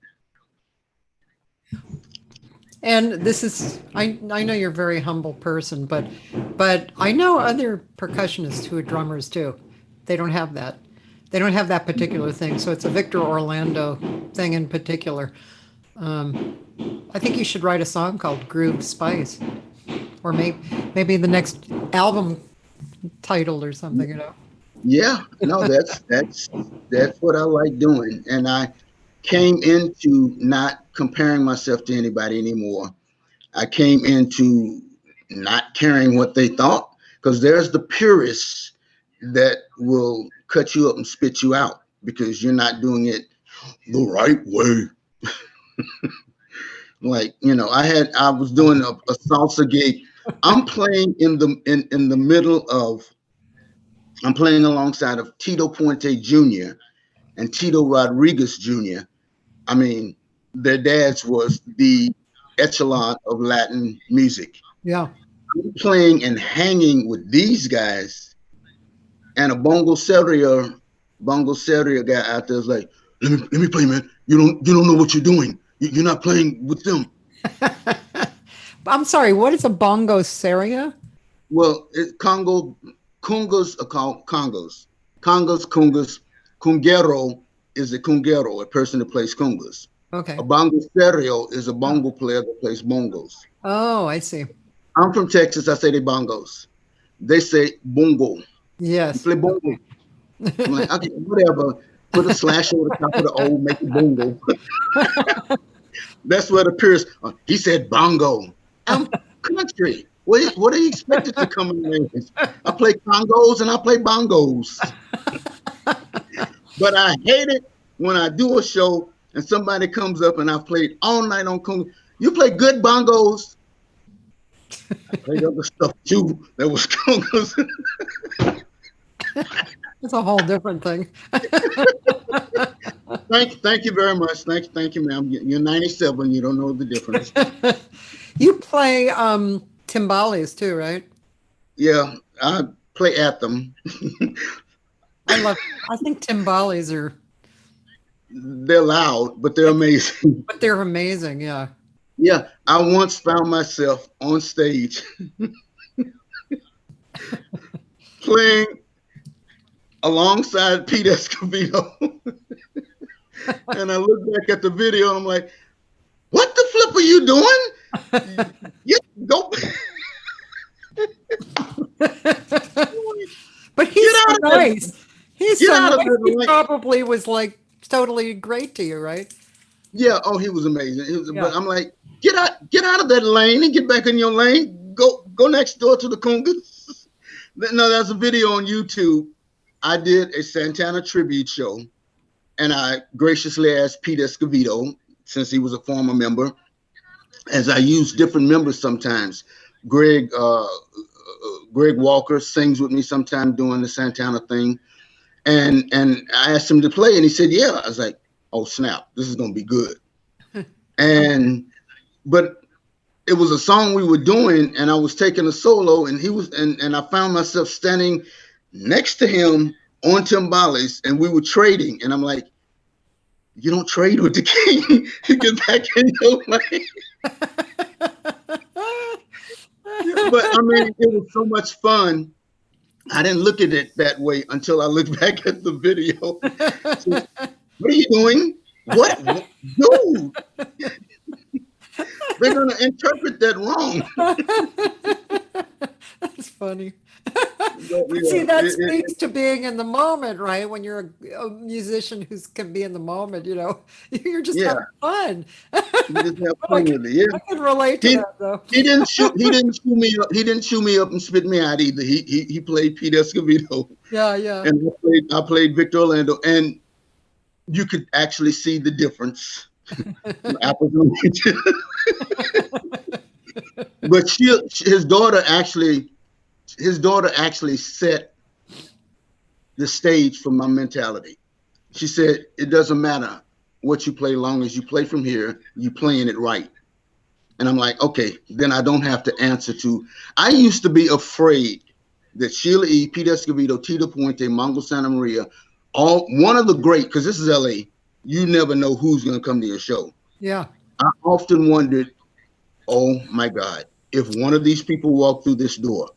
And this is I know you're a very humble person, but I know other percussionists who are drummers too. They don't have that. They don't have that particular thing. So it's a Victor Orlando thing in particular. Um, I think you should write a song called Groove Spice, or maybe the next album title or something. Yeah, no, that's what I like doing, and I came into not comparing myself to anybody anymore. I came into not caring what they thought, because there's the purists that will cut you up and spit you out because you're not doing it the right way. Like, I was doing a salsa gig. I'm playing in the middle of I'm playing alongside of Tito Puente Jr. and Tito Rodriguez Jr. I mean, their dads was the echelon of Latin music. Yeah. I'm playing and hanging with these guys, and a bongo seria guy out there is like, let me play, man. You don't know what you're doing. You're not playing with them. I'm sorry. What is a bongo seria? Well, congas are called congos. Congas. Cungero is a cungero, a person that plays congas. A Okay. bongo stereo is a Oh, bongo player that plays bongos. oh, I see. I'm from Texas. I say they bongos. They say bongo. You Yes. play bongo. I'm like, okay, whatever. Put a slash over the top of the O, make it bongo. That's where the purist. He said bongo. I'm country. What do you expect it to come in language? I play congos and I play bongos. But I hate it when I do a show and somebody comes up and I've played all night on conga. You play good bongos. I played other stuff too. That was congas. It's a whole different thing. Thank you very much. Thank you, ma'am. You're 97. You don't know the difference. You play timbales too, right? Yeah, I play at them. I love. I think timbales are, They're loud, but they're amazing. but they're amazing. Yeah. Yeah, I once found myself on stage playing alongside Pete Escovedo. And I look back at the video and I'm like, what the flip are you doing? You go But get he's so out of there. nice. He's Get so out of nice. there. He Like, probably was like totally great to you, right? Yeah. Oh, he was amazing. Yeah. But I'm like, get out of that lane and get back in your lane. Go next door to the Cougars. No, there's a video on YouTube. I did a Santana tribute show, and I graciously asked Pete Escovedo, since he was a former member, as I use different members sometimes. Greg Greg Walker sings with me sometime doing the Santana thing, and I asked him to play, and he said, "Yeah." I was like, "Oh snap, this is gonna be good." And but it was a song we were doing, and I was taking a solo, and he was, and I found myself standing next to him on timbales, and we were trading, and I'm like, "You don't trade with the king. You get back in your lane." But I mean, it was so much fun. I didn't look at it that way until I looked back at the video. So, what are you doing? What? Dude, they're gonna interpret that wrong. That's funny. But, But see, yeah, that speaks to being in the moment, right? When you're a musician who can be in the moment, you're just yeah, having fun. you just have But fun with it. Yeah, I can relate to he that though. he didn't chew me up. He didn't chew me up and spit me out either. He played Pete Escovedo, Yeah, yeah. and I played Victor Orlando, and you could actually see the difference. Apples and oranges. But his daughter actually set the stage for my mentality. She said, "It doesn't matter what you play, long as you play from here, you playing it right." And I'm like, okay, then I don't have to answer to. I used to be afraid that Sheila E., Pete Escovedo, Tito Puente, Mongo Santa Maria, all one of the great, because this is LA, you never know who's going to come to your show. Yeah. I often wondered, oh my God, if one of these people walk through this door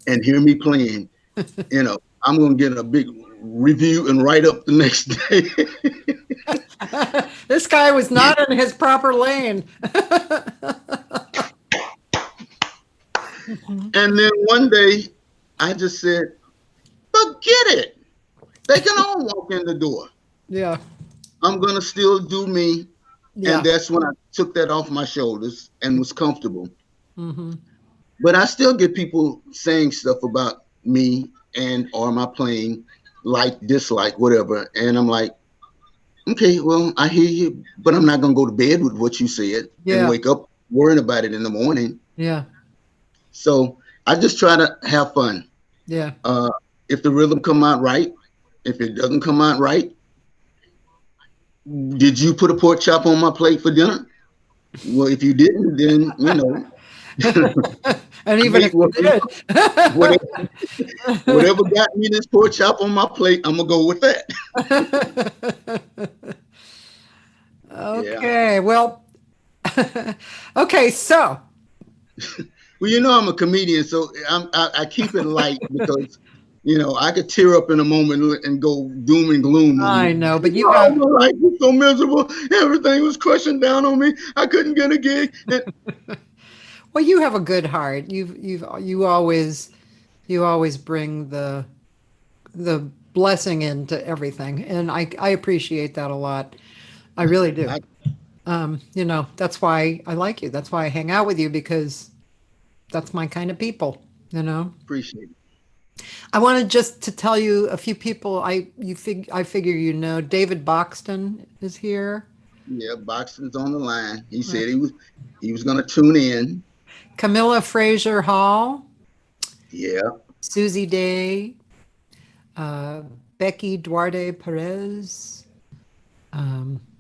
and hear me playing, I'm going to get a big review and write up the next day. This guy was not in his proper lane. And then one day I just said, forget it. They can all walk in the door. Yeah. I'm going to still do me. Yeah. And that's when I took that off my shoulders and was comfortable. Hmm. But I still get people saying stuff about me and or my playing, like, dislike, whatever. And I'm like, okay, well, I hear you, but I'm not going to go to bed with what you said and Yeah. wake up worrying about it in the morning. Yeah. So I just try to have fun. Yeah. If the rhythm come out right, if it doesn't come out right, did you put a pork chop on my plate for dinner? Well, if you didn't, then And I even ate if you did. whatever, whatever got me this pork chop on my plate, I'm gonna go with that. Yeah. Okay. Well, okay. So, Well, I'm a comedian, so I keep it light because I could tear up in a moment and go doom and gloom on I you. know, but you Oh, have, my life was so miserable. Everything was crushing down on me. I couldn't get a gig. well, you have a good heart. You always bring the blessing into everything, and I appreciate that a lot. I really do. I That's why I like you. That's why I hang out with you because that's my kind of people. appreciate it. I wanted just to tell you a few people I figure David Boxton is here. Yeah, Boxton's on the line. He said he was gonna tune in. Camilla Fraser Hall, Yeah. Susie Day, uh, Becky Duarte Perez,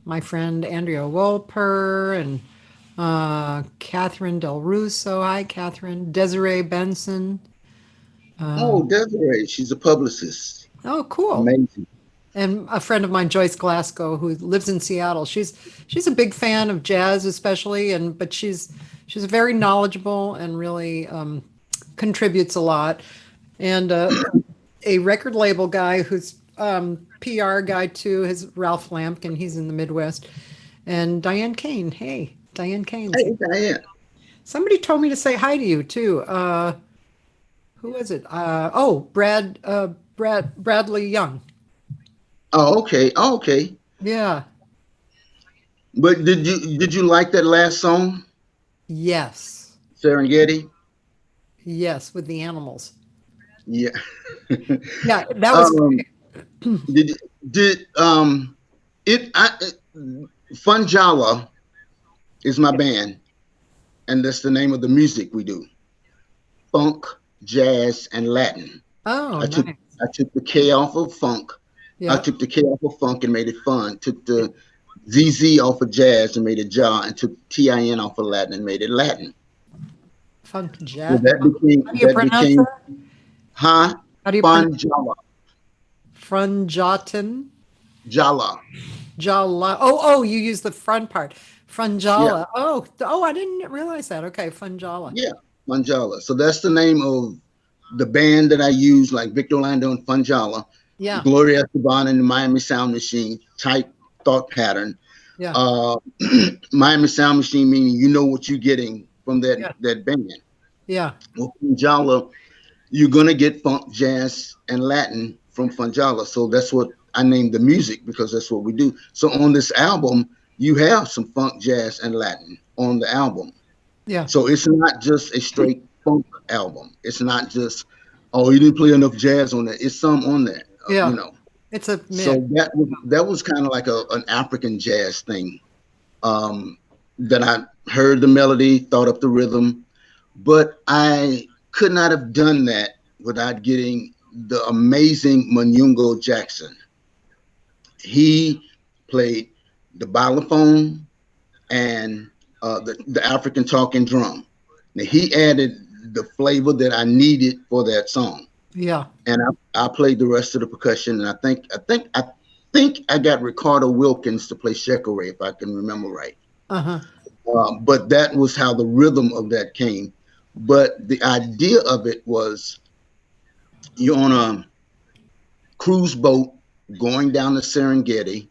my friend Andrea Wolper, and Catherine Del Russo. Hi, Catherine. Desiree Benson. Oh, Desiree, she's a publicist. Oh, cool. Amazing. And a friend of mine, Joyce Glasgow, who lives in Seattle. She's a big fan of jazz, especially, but she's very knowledgeable and really contributes a lot. And a record label guy who's PR guy too is Ralph Lampkin. He's in the Midwest. And Diane Kane. Hey, Diane Kane. Hey, Diane. Somebody told me to say hi to you too. Who was it? Bradley Young. Oh, okay. Oh, okay. Yeah. But did you like that last song, Yes. Serengeti? Yes, with the animals. Yeah. Yeah, that was um, did did it? Funjala is my band, and that's the name of the music we do: funk, jazz, and Latin. oh, I took nice. I took the K off of funk. I Yeah. took the K off of funk and made it fun. Took the ZZ off of jazz and made it jaw, and took TIN off of Latin and made it Latin. Funk So jet. that became How do you that pronounce became that? huh? How do you pronounce Fun Jala. Frunjatin? Jala. Jala. Oh, you use the front part. Yeah, Frunjala. Oh, I didn't realize that. Okay, Funjala. yeah, Funjala. So that's the name of the band that I use, like Victor Orlando and Funjala, Yeah, Gloria Esteban and the Miami Sound Machine type thought pattern. yeah, Uh, Miami Sound Machine meaning you know what you're getting from that yeah, that band. yeah, Well, Funjala, you're gonna get funk, jazz, and Latin from Funjala. So that's what I named the music because that's what we do. So on this album, you have some funk, jazz, and Latin on the album. yeah, So it's not just a straight funk album. It's not just, oh, you didn't play enough jazz on that. It's some on that, yeah. It's a mix. So that was kind of like an African jazz thing. That I heard the melody, thought up the rhythm, but I could not have done that without getting the amazing Manyungo Jackson. He played the balafon and the African talking drum. Now he added the flavor that I needed for that song, Yeah. and I played the rest of the percussion. And I think I got Ricardo Wilkins to play shekere if I can remember right. Uh-huh. But that was how the rhythm of that came. But the idea of it was you're on a cruise boat going down the Serengeti.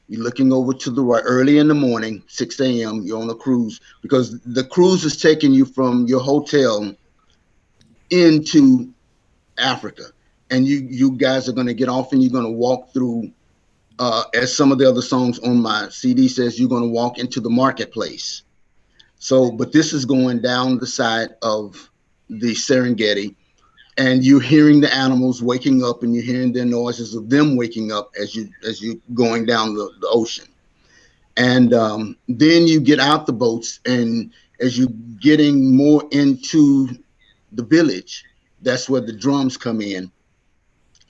You're looking over to the right early in the morning, 6 a.m. You're on a cruise because the cruise is taking you from your hotel into Africa. And you guys are going to get off and you're going to walk through, as some of the other songs on my CD says, you're going to walk into the marketplace. So, but this is going down the side of the Serengeti, and you're hearing the animals waking up, and you're hearing the noises of them waking up as you going down the ocean. And then you get out the boats, and as you getting more into the village, that's where the drums come in,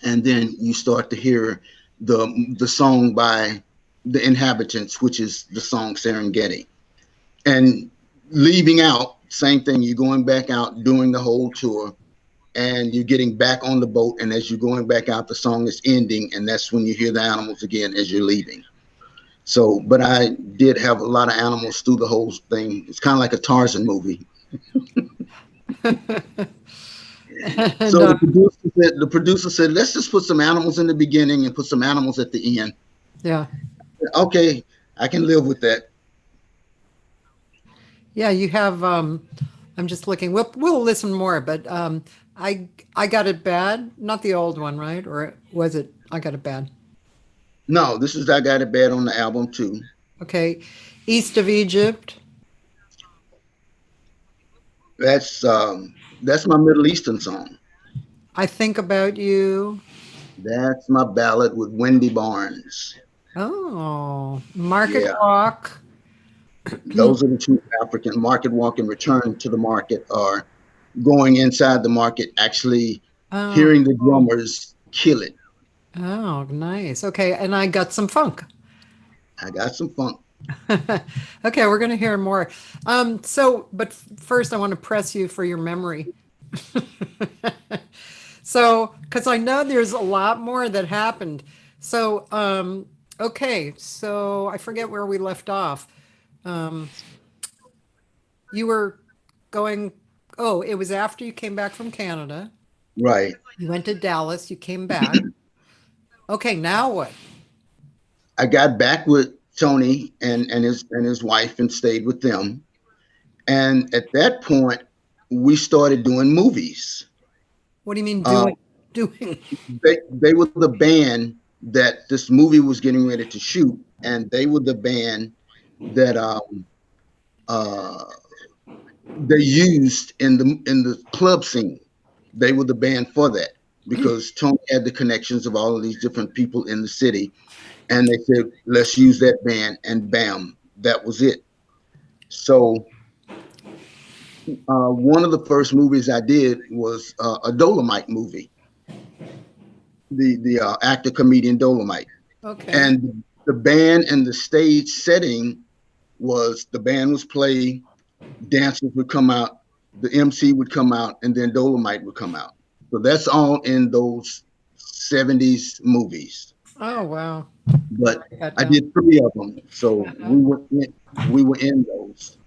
and then you start to hear the song by the inhabitants, which is the song Serengeti. And leaving out, same thing. You're going back out doing the whole tour, and you're getting back on the boat. And as you're going back out, the song is ending, and that's when you hear the animals again as you're leaving. So, but I did have a lot of animals through the whole thing. It's kind of like a Tarzan movie. And So the producer said, let's just put some animals in the beginning and put some animals at the end. yeah. Okay, I can live with that. Yeah, you have I'm just looking. We'll listen more, but I got it bad. Not the old one, right? Or was it I got it bad? No, this is I Got It Bad on the album too. Okay. East of Egypt. That's my Middle Eastern song. I think about you. That's my ballad with Wendy Barnes. Oh, Market Yeah, Walk. those are the two African market walk and return to the market are going inside the market, actually Oh, hearing the drummers kill it. oh, nice. Okay, and I got some funk. I got some funk. Okay, we're going to hear more. But first, I want to press you for your memory. So, because I know there's a lot more that happened. So, okay, so I forget where we left off. Um, you were going, oh, it was after you came back from Canada. Right. You went to Dallas, you came back. Okay, now what? I got back with Tony and his wife and stayed with them. And at that point, we started doing movies. What do you mean Uh, doing? Doing? they were the band that this movie was getting ready to shoot, and they were the band that uh, they used in the club scene. They were the band for that because Tony had the connections of all of these different people in the city, and they said, "Let's use that band," and bam, that was it. So one of the first movies I did was a Dolomite movie, the actor comedian Dolomite, Okay. and the band and the stage setting was the band was playing, dancers would come out, the MC would come out, and then Dolomite would come out. So that's all in those 70s movies. Oh, wow. But Write that I down. did three of them, so Uh-huh. we were in those,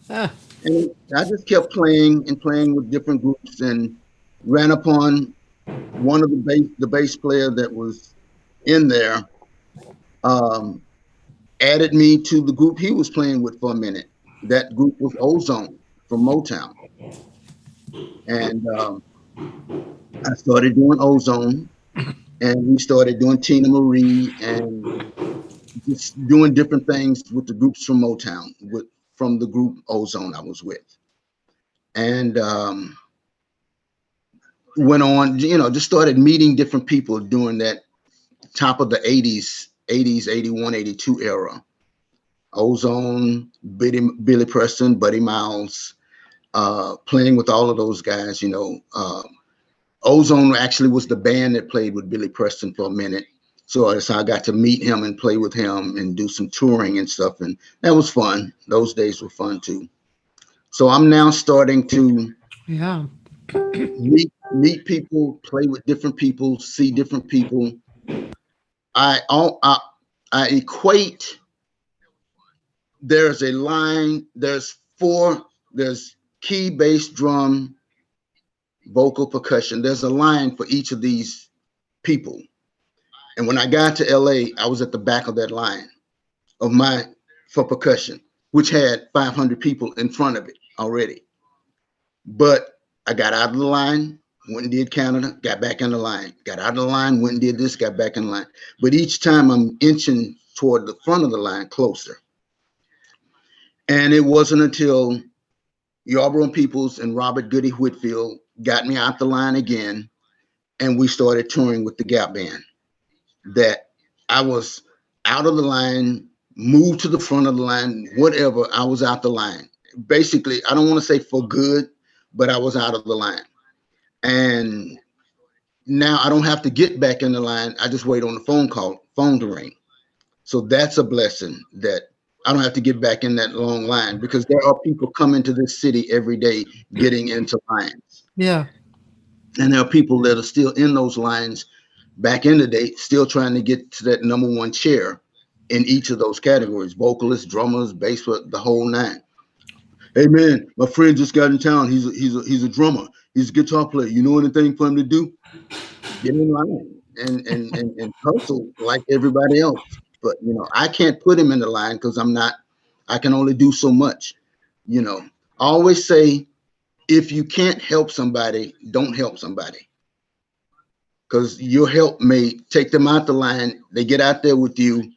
Ah, and I just kept playing and playing with different groups, and ran upon one of the bass player that was in there. Um, Added me to the group he was playing with for a minute. That group was Ozone from Motown, and I started doing Ozone, and we started doing Tina Marie, and just doing different things with the groups from Motown, with from the group Ozone I was with, and went on, just started meeting different people during that top of the 80s, 81, 82 era. Ozone, Billy Preston, Buddy Miles, playing with all of those guys. Ozone actually was the band that played with Billy Preston for a minute. So I got to meet him and play with him and do some touring and stuff. And that was fun. Those days were fun too. So I'm now starting to yeah. meet people, play with different people, see different people. I all I equate there's a line, there's key, bass, drum, vocal, percussion. There's a line for each of these people. And when I got to LA, I was at the back of that line of my for percussion, which had 500 people in front of it already. But I got out of the line, went and did Canada, got back in the line, got out of the line, went and did this, got back in line. But each time I'm inching toward the front of the line closer. And it wasn't until Yarborough Peoples and Robert Goody Whitfield got me out the line again, and we started touring with the Gap Band. That I was out of the line, moved to the front of the line, whatever. I was out the line. Basically, I don't want to say for good, but I was out of the line. And now I don't have to get back in the line. I just wait on the phone to ring. So that's a blessing that I don't have to get back in that long line because there are people coming to this city every day getting into lines. Yeah. And there are people that are still in those lines back in the day, still trying to get to that number one chair in each of those categories: vocalists, drummers, bass, the whole nine. Hey man, my friend just got in town. He's a drummer. He's a guitar player. You know anything for him to do? Get in line and hustle like everybody else. But I can't put him in the line because I'm not. I can only do so much. You know, I always say if you can't help somebody, don't help somebody because your help may take them out the line. They get out there with you,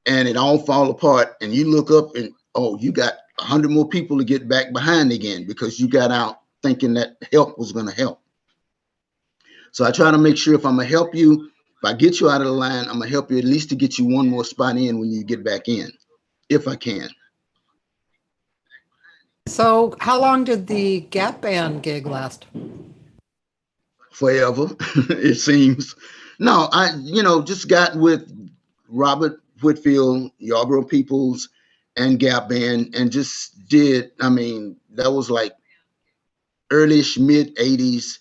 and it all fall apart. And you look up, and oh, you got 100 more people to get back behind again because you got out thinking that help was going to help. So I try to make sure if I'm gonna help you, if I get you out of the line, I'm gonna help you at least to get you one more spot in when you get back in, if I can. So, how long did the Gap Band gig last? Forever, it seems. No, I just got with Robert Whitfield, Yarborough Peoples, and Gap Band, and just did. I mean, that was like earlyish mid '80s,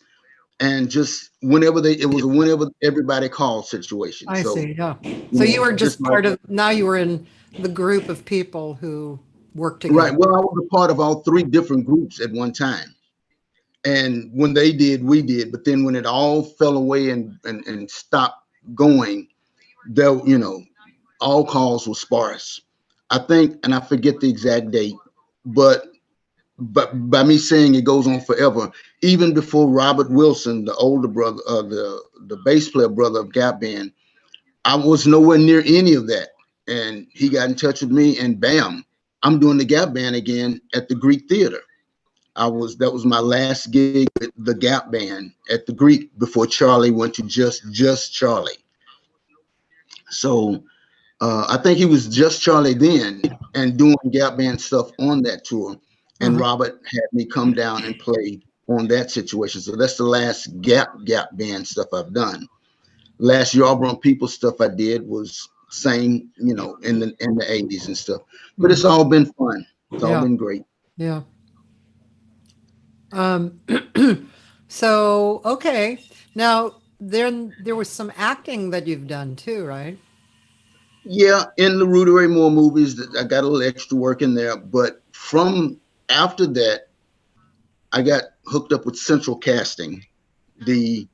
and just it was a whenever everybody called situation. I So see. Yeah. So you were just just like part of, now you were in the group of people who work together. right. Well, I was a part of all three different groups at one time. And when they did, we did. But then when it all fell away and stopped going, there, all calls were sparse. I think, and I forget the exact date, but by me saying it goes on forever, even before Robert Wilson, the older brother, the bass player brother of Gap Band, I was nowhere near any of that. And he got in touch with me, and bam, I'm doing the Gap Band again at the Greek Theater. That was my last gig with the Gap Band at the Greek before Charlie went to just Charlie. So I think he was just Charlie then and doing Gap Band stuff on that tour. And Uh-huh. Robert had me come down and play on that situation. So that's the last Gap Band stuff I've done. Last Yarborough People stuff I did was same, in the 80s and stuff. But it's Mhm. all been fun. It's all Yeah. been great. Yeah. Um, so okay. Now then there was some acting that you've done too, right? Yeah, in the Rudy Ray Moore movies, I got a little extra work in there. But from after that, I got hooked up with Central Casting, the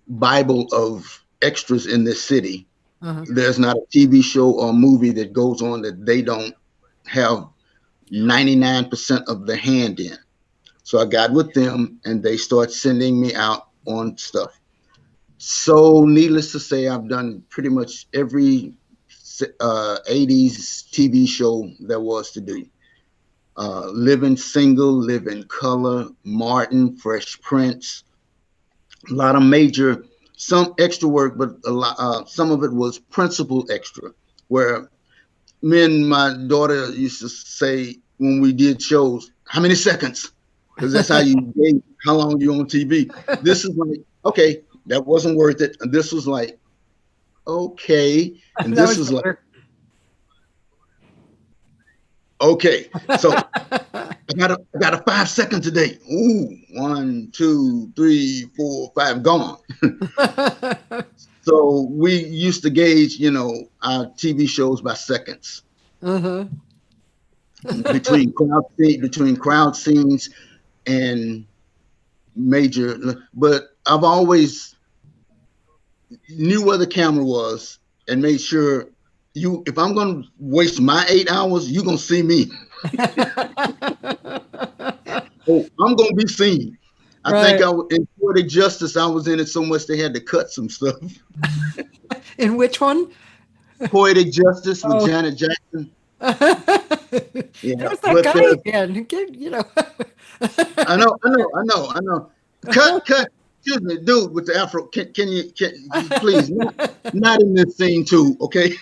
Bible of extras in this city. Uh-huh. There's not a TV show or movie that goes on that they don't have 99% of the hand in. So I got with them, and they start sending me out on stuff. So needless to say, I've done pretty much every 80s TV show there was to do. Living Single, Living Color, Martin, Fresh Prince, a lot of major, some extra work, but a lot, some of it was principal extra, where me and my daughter used to say when we did shows, how many seconds? Because that's how you gauge how long you're on TV. This is like, okay, that wasn't worth it. And this was like, okay. And That this was was like, better. okay. So I got a 5 second today. Ooh, 1, 2, 3, 4, 5, gone. So we used to gauge, our TV shows by seconds Uh-huh. between crowd scenes and major. But I've always knew where the camera was and made sure if I'm gonna waste my 8 hours, you're gonna see me. Oh, I'm gonna be seen. I think Right. in Poetic Justice, I was in it so much they had to cut some stuff. In which one? Poetic Justice with Oh. Janet Jackson. Yeah, There's that but guy again. I know, I know, I know, I know. Cut. Excuse me, dude with the afro. Can you please not in this scene too, okay?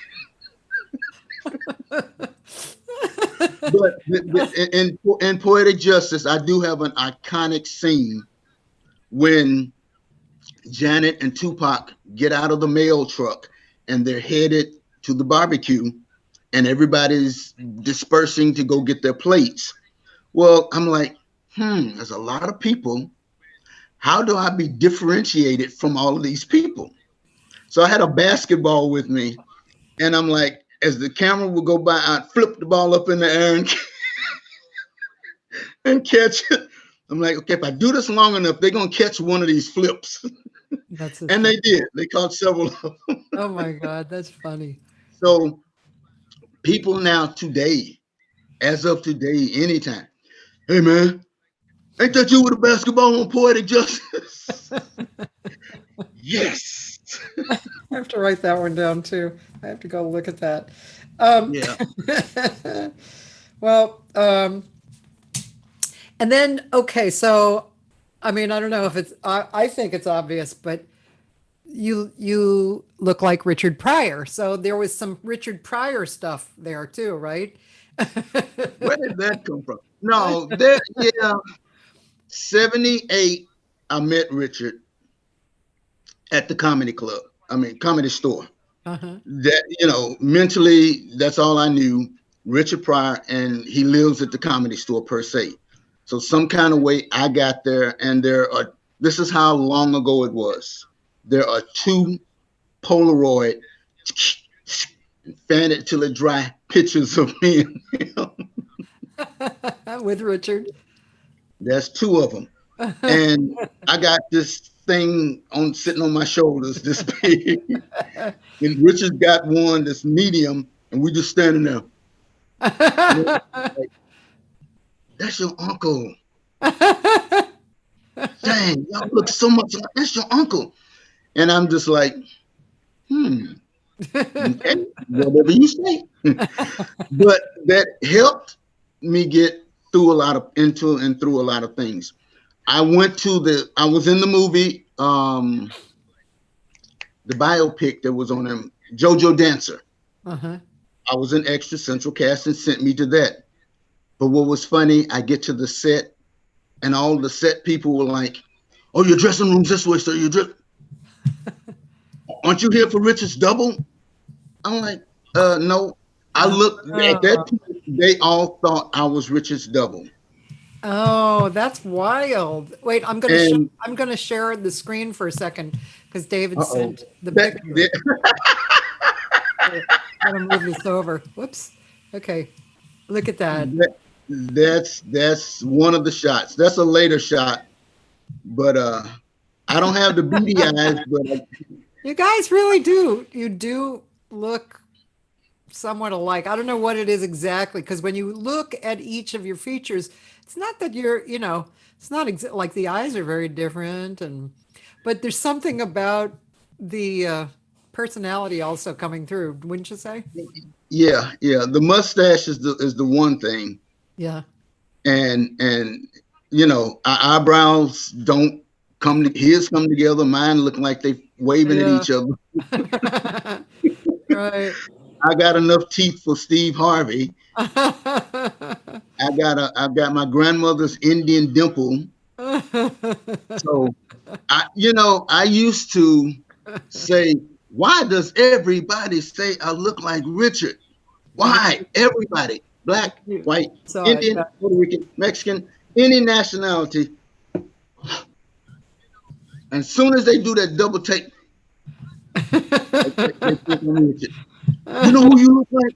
But in Poetic Justice, I do have an iconic scene when Janet and Tupac get out of the mail truck and they're headed to the barbecue, and everybody's dispersing to go get their plates. Well, I'm like, there's a lot of people. How do I be differentiated from all of these people? So I had a basketball with me, and I'm like, as the camera would go by, I'd flip the ball up in the air and catch it. I'm like, okay, if I do this long enough, they're gonna catch one of these flips. That's And they did. They caught several of them. oh my God, that's funny. So people now today, as of today, anytime, hey man, ain't that you with a basketball on Poetic Justice? Yes. I have to write that one down too. I have to go look at that. Um, Yeah. well, and then okay, so I mean, I don't know if it's. I think it's obvious, but you look like Richard Pryor, so there was some Richard Pryor stuff there too, right? Where did that come from? No, that yeah. 78, I met Richard at the comedy club. I mean, comedy store. Uh-huh. That, mentally, that's all I knew. Richard Pryor, and he lives at the comedy store per se. So some kind of way I got there, and this is how long ago it was. There are two Polaroid, fan it till it dry pictures of me and him. With Richard. There's two of them. And I got this thing on sitting on my shoulders, this big. And Richard's got one that's medium, and we just standing there. Like, that's your uncle. Dang, y'all look so much like that's your uncle. And I'm just like, hmm, okay, whatever you say. But that helped me get through a lot of into and through a lot of things. I was in the movie, the biopic that was on him, JoJo Dancer. Uh-huh. I was an extra central cast and sent me to that. But what was funny, I get to the set and all the set people were like, "Oh, your dressing room's this way, sir. Aren't you here for Richard's double?" I'm like, no. I looked at that. Oh, They all thought I was Richard's double, oh, that's wild. Wait, and I'm gonna share the screen for a second because David uh-oh, sent the that, picture. that Here, I'm gonna move this over. Whoops. Okay, look at that. that's one of the shots. That's a later shot, but I don't have the beady eyes, but You guys really do. You do look somewhat alike. I don't know what it is exactly because when you look at each of your features, it's not that it's not like the eyes are very different, and but there's something about the personality also coming through, wouldn't you say? yeah, yeah. The mustache is the one thing, Yeah. and our eyebrows don't his come together. Mine look like they waving at Yeah. each other. Right. I got enough teeth for Steve Harvey. I've got my grandmother's Indian dimple. So I used to say, why does everybody say I look like Richard? You Why? Everybody, black, white, saw it. Indian, Puerto Rican, Mexican, any nationality. And as soon as they do that double take, they think I'm Richard. You know who you look like?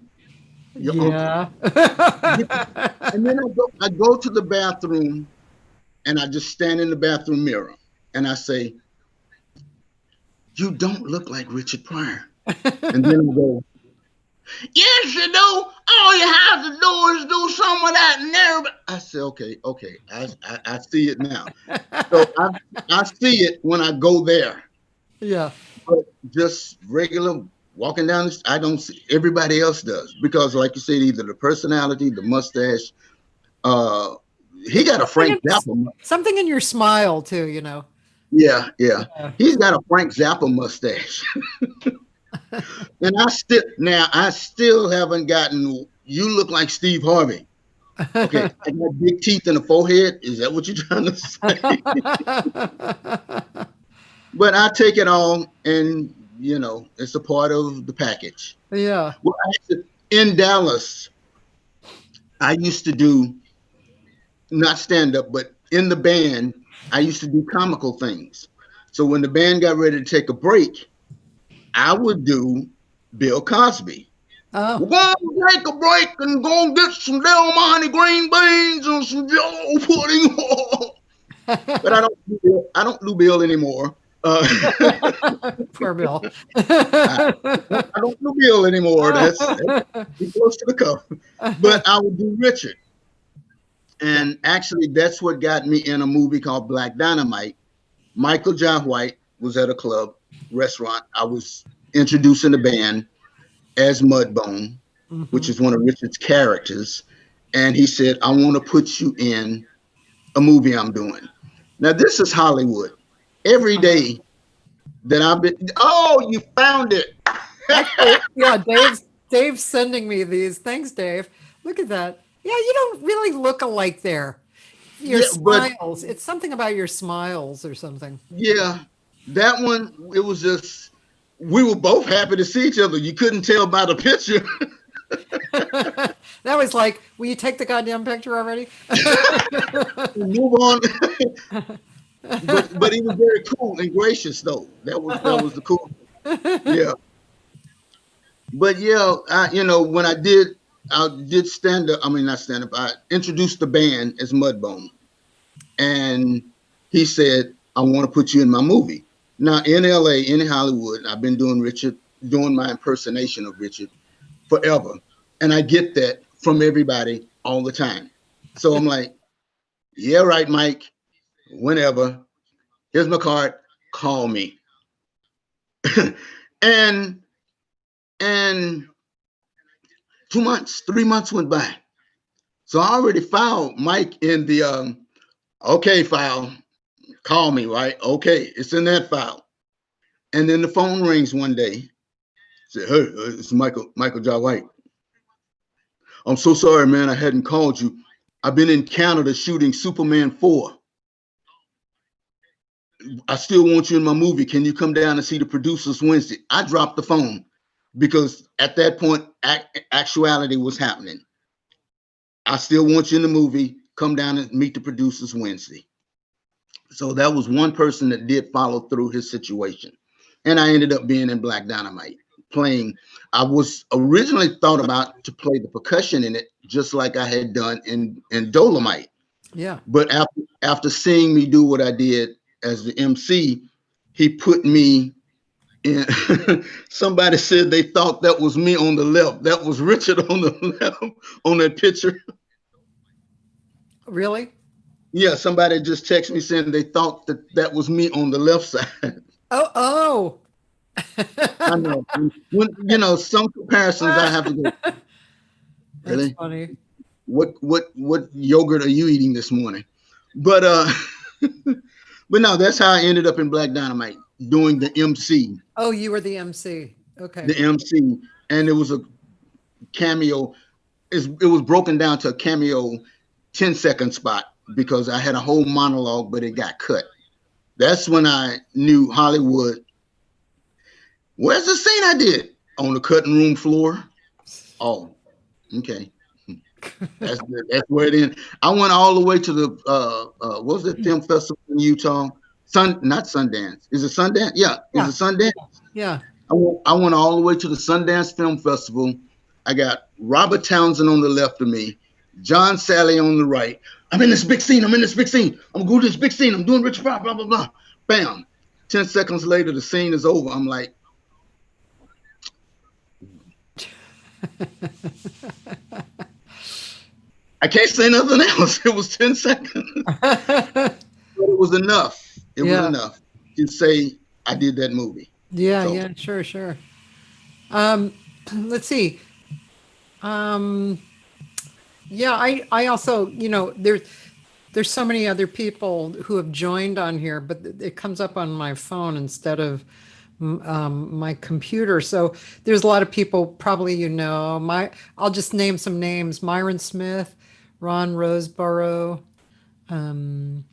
Your uncle. Yeah. And then I go to the bathroom and I just stand in the bathroom mirror and I say, you don't look like Richard Pryor. And then I go, yes, you do. All you have to do is do some of that and everybody. I say, okay. I see it now. So I see it when I go there. Yeah. But just regular walking down the street, I don't see everybody else does. Because like you said, either the personality, the mustache, uh he got a Something Frank in, Zappa. something in your smile too. Yeah. Yeah. He's got a Frank Zappa mustache. And I still haven't gotten you look like Steve Harvey. Okay, I got big teeth in the forehead. Is that what you're trying to say? But I take it all and it's a part of the package. Yeah. Well, actually, in Dallas, I used to do not stand up, but in the band, I used to do comical things. So when the band got ready to take a break, I would do Bill Cosby. Oh. We're gonna take a break and go get some Del Monte green beans and some Jello pudding. But I don't do Bill anymore. Poor Bill. I don't do Bill anymore. That's too close to the cuff. But I would do Richard. Yeah. And actually, that's what got me in a movie called Black Dynamite. Michael John White was at a club restaurant. I was introducing the band as Mudbone, which Hmm. is one of Richard's characters. And he said, I want to put you in a movie I'm doing. Now, this is Hollywood. Every day that I've been, oh, you found it. Actually, yeah, Dave's sending me these. Thanks, Dave. Look at that. Yeah, you don't really look alike there. Your Yeah, but smiles. It's something about your smiles or something. yeah, that one, it was just, we were both happy to see each other. You couldn't tell by the picture. That was like, will you take the goddamn picture already? Move on. But he was very cool and gracious though. That was the cool. Yeah. But yeah, when I did stand up. I mean, not stand up. I introduced the band as Mudbone, and he said, "I want to put you in my movie." Now in L.A., in Hollywood, I've been doing my impersonation of Richard forever, and I get that from everybody all the time. So I'm like, "Yeah, right, Mike. Whenever. Here's my card. Call me." And and 2 months, 3 months went by. So I already filed Mike in the okay file. Call me, right? Okay, it's in that file. And then the phone rings one day. Say, hey, it's Michael J. White. I'm so sorry, man. I hadn't called you. I've been in Canada shooting Superman 4. I still want you in my movie. Can you come down and see the producers Wednesday? I dropped the phone because at that point, actuality was happening. I still want you in the movie. Come down and meet the producers Wednesday. So that was one person that did follow through his situation. And I ended up being in Black Dynamite playing. I was originally thought about to play the percussion in it, just like I had done in Dolomite. Yeah. But after seeing me do what I did as the MC, he put me in. Somebody said they thought that was me on the left. That was Richard on the left on that picture. Really? Yeah, somebody just texted me saying they thought that that was me on the left side. Oh, I oh. know. When some comparisons I have to go, That's really? funny. What yogurt are you eating this morning? But but no, that's how I ended up in Black Dynamite doing the MC. Oh, you were the MC. Okay. The MC, and it was a cameo. It was broken down to a cameo 10-second spot because I had a whole monologue, but it got cut. That's when I knew Hollywood. Where's the scene I did on the cutting room floor? Oh, okay. That's that's where it is. I went all the way to the what was the film festival in Utah? Not Sundance. Is it Sundance? Yeah, is Yeah. it Sundance? Yeah. I went all the way to the Sundance Film Festival. I got Robert Townsend on the left of me, John Sally on the right. I'm in this big scene. I'm in this big scene. I'm going to go to this big scene. I'm doing Richard Pryor, blah, blah, blah. Bam. 10 seconds later, the scene is over. I'm like, I can't say nothing else. It was 10 seconds. But it was enough. It was Yeah. enough to say I did that movie. Yeah. So Yeah. Sure. Sure. Um, let's see. Um, yeah. I also, there's so many other people who have joined on here, but it comes up on my phone instead of my computer. So there's a lot of people probably I'll just name some names: Myron Smith, Ron Roseborough. Um,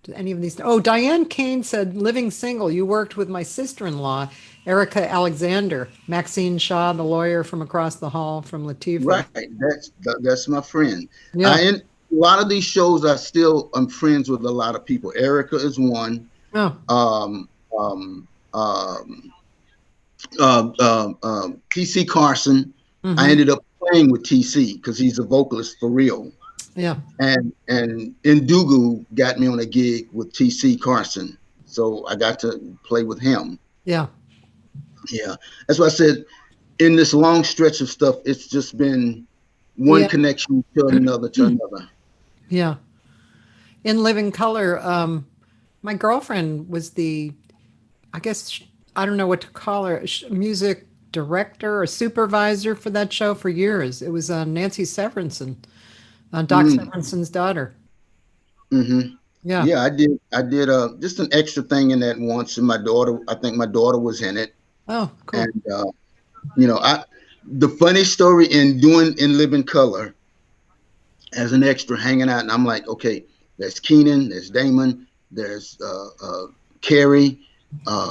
do any of these? Oh, Diane Kane said, "Living single. You worked with my sister-in-law, Erica Alexander, Maxine Shaw, the lawyer from across the hall from Latifah." right, that's my friend. Yeah. I in a lot of these shows, I'm friends with a lot of people. Erica is one. Oh. Um, um, um, TC Carson. I Mm-hmm. ended up playing with TC because he's a vocalist for real. Yeah. And Ndugu got me on a gig with TC Carson, so I got to play with him. Yeah. Yeah, that's why I said in this long stretch of stuff, it's just been one Yeah. connection to another to another. Yeah. In Living Color, my girlfriend was I guess, I don't know what to call her, music director or supervisor for that show for years. It was Nancy Severinsen, Doc Mm, Severinsen's daughter. hmm Yeah. Yeah, I did just an extra thing in that once, and I think my daughter was in it, Oh, cool. and I the funny story in Living Color as an extra hanging out, and I'm like, okay, there's Keenan, there's Damon, there's Carrie,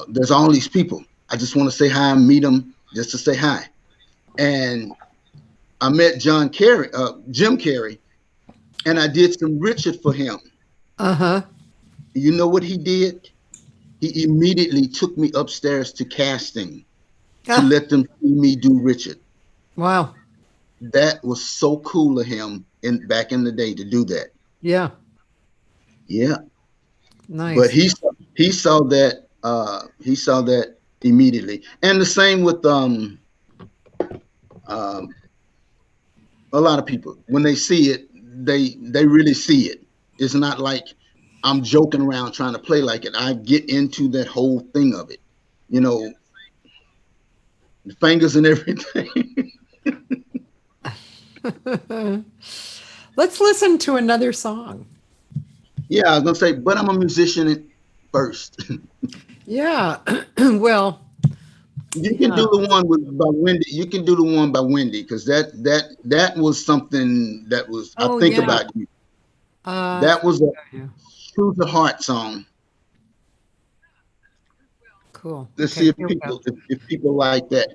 there's all these people. I just want to say hi and meet them just to say hi. And I met Jim Carrey, and I did some Richard for him. Uh-huh. You know what he did? He immediately took me upstairs to casting to Ah, let them see me do Richard. wow. That was so cool of him back in the day to do that. Yeah. Yeah, but Nice. he saw that immediately, and the same with um a lot of people when they see it, they really see it. It's not like I'm joking around trying to play like it. I get into that whole thing of it. You know, fingers and everything. Let's listen to another song. Yeah, I was gonna say, but I'm a musician first. Yeah. Well, You can yeah. do the one by Wendy. You can do the one by Wendy because that was something that was. I Oh, think yeah. about you. Uh, That was a true to heart song. cool. Let's see Okay, if here we go. people like that.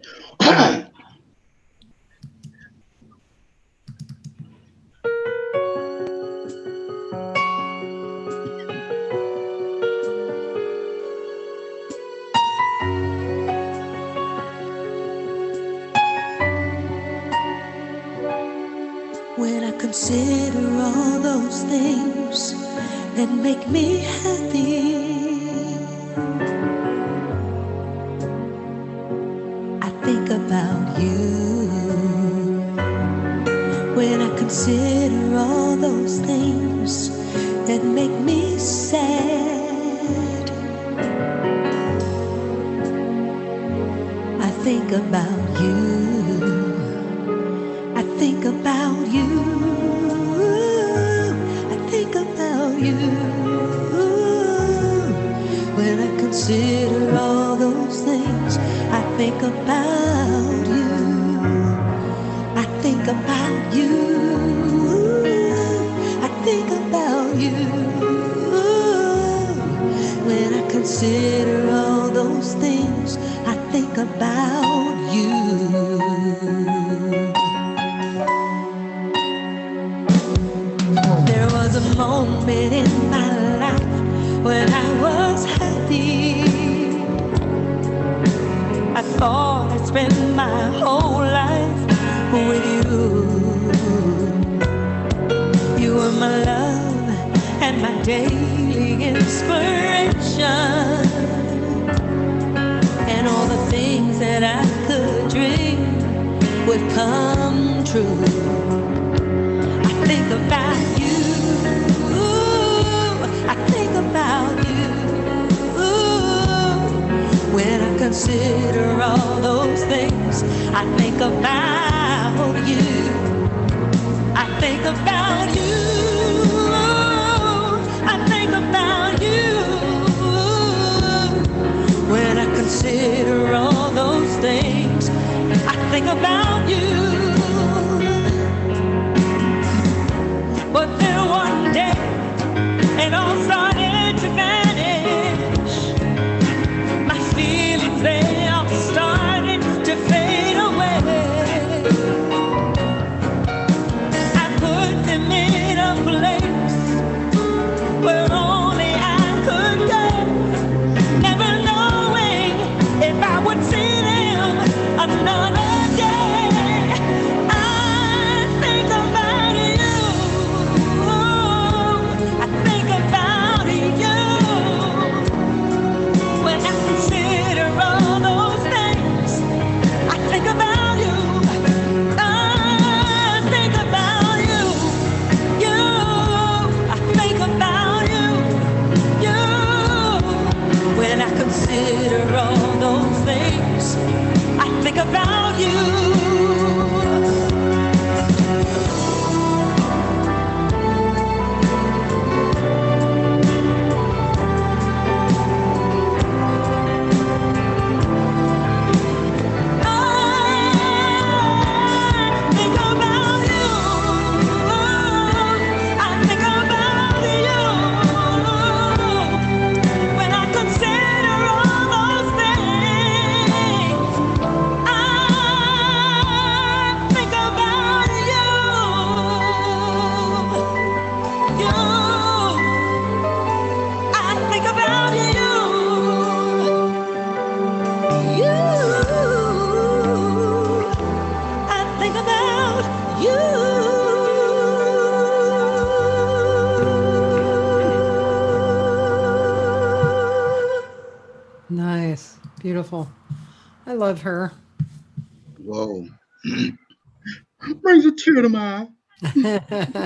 When I consider all those things that make me happy, I think about you. When I consider all those things that make me sad, I think about you. I think about you. I think about you. When I consider all those things, I think about you. I think about you. I think about you. When I consider all those things, I think about you. There was a moment in my life when I was happy. I thought I'd spend my whole life with you. You were my love and my daily inspiration, and all the things that I could dream would come true. I think about you. I think about you. When I consider all those things, I think about you. I think about you. I think about you. When I consider all those things, I think about you. But then one day, it all started to vanish. My feelings, they all started to fade away. I put them in a place where only I could go, never knowing if I would see them another day. I think about you. I think about you. When I consider all those things, I think about you. I think about you. You. I think about you. You. When I consider all those things, I think about you. Nice. Beautiful. I love her. Whoa. Brings a tear to my eye.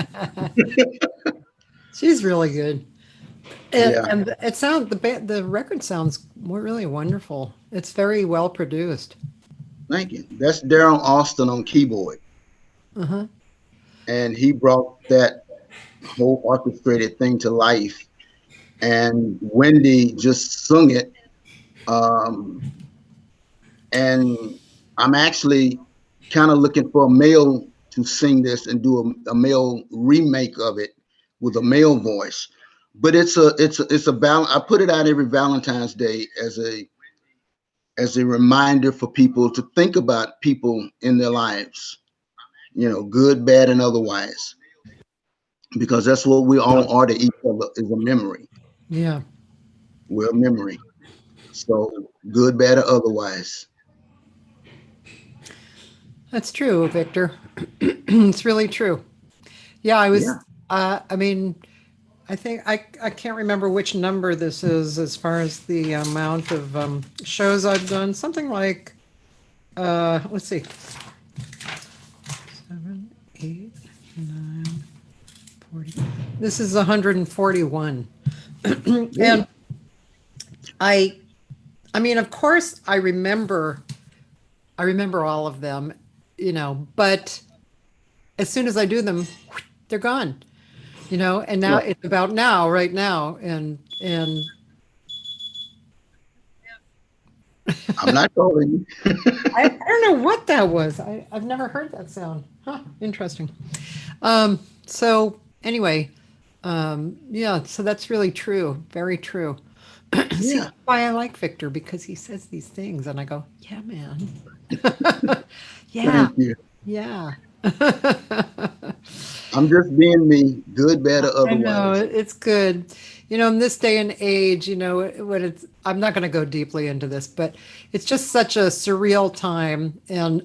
She's really good. Yeah. And it sounds the record sounds really wonderful. It's very well produced. Thank you. That's Daryl Austin on keyboard, Uh-huh. and he brought that whole orchestrated thing to life. And Wendy just sung it. Um, and I'm actually kind of looking for a male to sing this and do a male remake of it with a male voice. But it's a balance. I put it out every Valentine's Day as a reminder for people to think about people in their lives, good, bad, and otherwise, because that's what we all are to each other is a memory. Yeah, We're a memory. So good, bad, or otherwise. that's true, Victor. It's really true. Yeah, I was, Yeah. I mean, I think I can't remember which number this is as far as the amount of shows I've done. Something like, let's see, 7, 8, 9, 40. This is 141. Ooh, And I, I mean, of course, I remember all of them, but as soon as I do them, they're gone, and now right. it's about now, right now. And I'm not calling you. I don't know what that was. I've never heard that sound. Huh, interesting. So anyway, yeah, so that's really true. Very true. See, Yeah. that's why I like Victor because he says these things and I go, yeah, man. Yeah, Thank you. yeah. I'm just being me, good, bad, or I know otherwise. it's good. In this day and age, what it's, I'm not going to go deeply into this, but it's just such a surreal time, and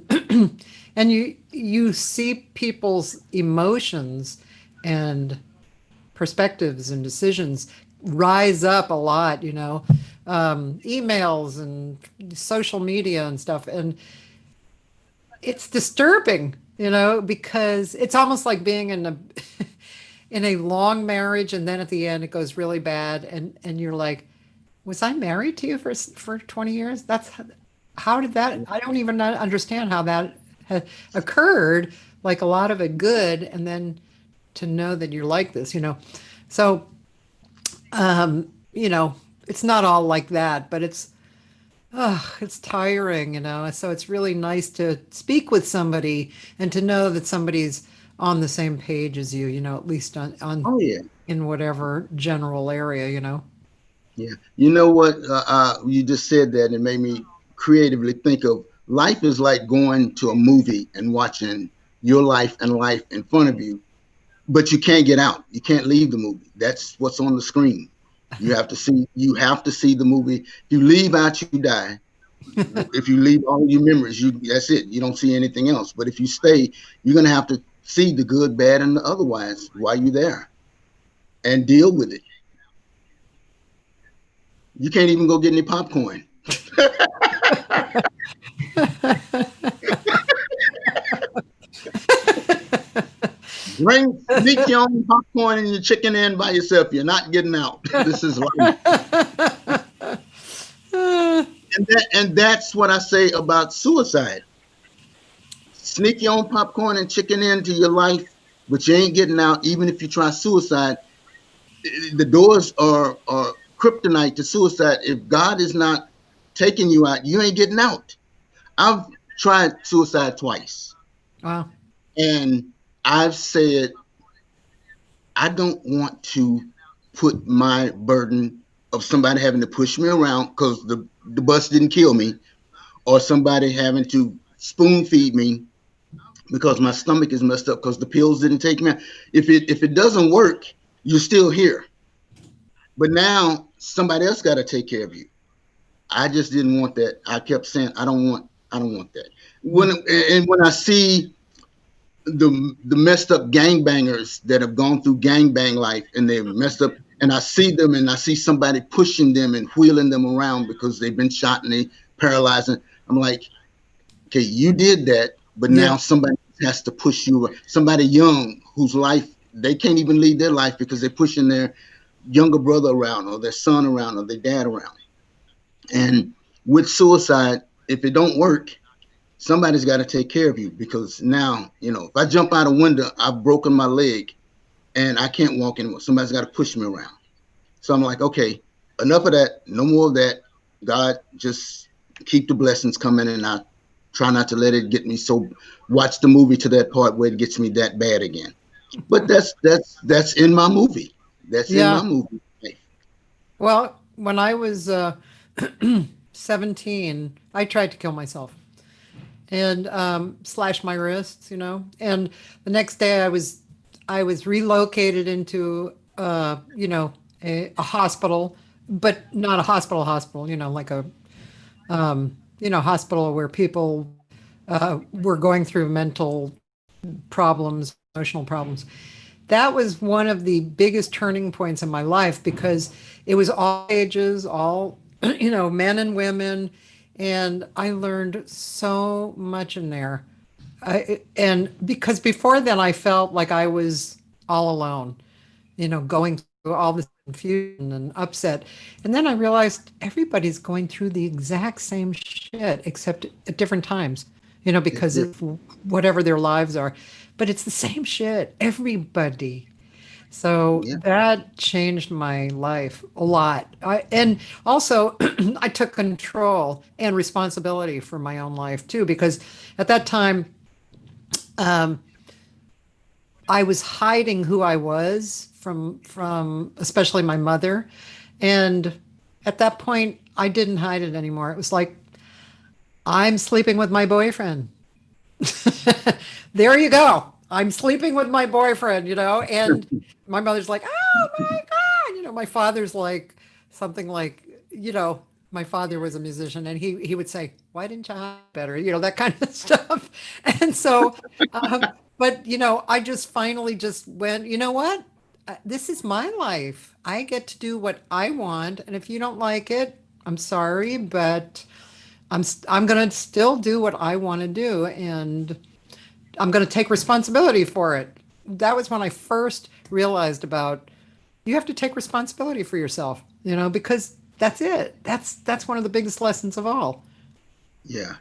and you see people's emotions and perspectives and decisions rise up a lot, emails and social media and stuff, and it's disturbing, because it's almost like being in a in a long marriage and then at the end it goes really bad and you're like, was I married to you for 20 years? That's how did that, I don't even understand how that occurred, like a lot of it good, and then to know that you're like this, so you know it's not all like that, but it's tiring, so it's really nice to speak with somebody and to know that somebody's on the same page as you, at least on Oh, yeah. in whatever general area, Yeah. You know what? You just said that and it made me creatively think of life is like going to a movie and watching your life and life in front of you, but you can't get out. You can't leave the movie. That's what's on the screen. You have to see the movie. If you leave out, you die. If you leave all your memories, that's it. You don't see anything else. But if you stay, you're gonna have to see the good, bad, and the otherwise while you're there and deal with it. You can't even go get any popcorn. Sneak your own popcorn and your chicken in by yourself. You're not getting out. This is life. And that's what I say about suicide. Sneak your own popcorn and chicken into your life, but you ain't getting out. Even if you try suicide, the doors are kryptonite to suicide. If God is not taking you out, you ain't getting out. I've tried suicide twice, wow. and I've said I don't want to put my burden of somebody having to push me around because the bus didn't kill me, or somebody having to spoon feed me because my stomach is messed up because the pills didn't take me out. If it doesn't work, you're still here. But now somebody else got to take care of you. I just didn't want that. I kept saying I don't want that. When I see the messed up gangbangers that have gone through gangbang life and they're messed up, and I see them and I see somebody pushing them and wheeling them around because they've been shot and they paralyzed. I'm like, okay, you did that, but Yeah. now somebody has to push you. Somebody young whose life they can't even lead their life because they're pushing their younger brother around or their son around or their dad around. And with suicide, if it don't work, somebody's got to take care of you, because now, if I jump out a window, I've broken my leg and I can't walk anymore. Somebody's got to push me around. So I'm like, okay, enough of that. No more of that. God, just keep the blessings coming, and I try not to let it get me so. Watch the movie to that part where it gets me that bad again. But that's in my movie. That's in Yeah. my movie. Well, when I was 17, I tried to kill myself and slashed my wrists, And the next day, I was relocated into a hospital, but not a hospital, like a hospital where people were going through mental problems, emotional problems. That was one of the biggest turning points in my life because it was all ages, all, men and women. And I learned so much in there. And because before then I felt like I was all alone, going through all this confusion and upset. And then I realized everybody's going through the exact same shit, except at different times, because of whatever their lives are. But it's the same shit, everybody. So Yeah. that changed my life a lot. And also, I took control and responsibility for my own life too, because at that time, I was hiding who I was from especially my mother. And at that point, I didn't hide it anymore. It was like, I'm sleeping with my boyfriend. There you go. I'm sleeping with my boyfriend, and my mother's like, oh my God. My father's like, something like, my father was a musician and he would say, why didn't you hide better? That kind of stuff. And so, but, I just finally just went, you know what? This is my life. I get to do what I want. And if you don't like it, I'm sorry, but I'm going to still do what I want to do. And I'm going to take responsibility for it. That was when I first realized about you have to take responsibility for yourself, because that's it. That's one of the biggest lessons of all. Yeah.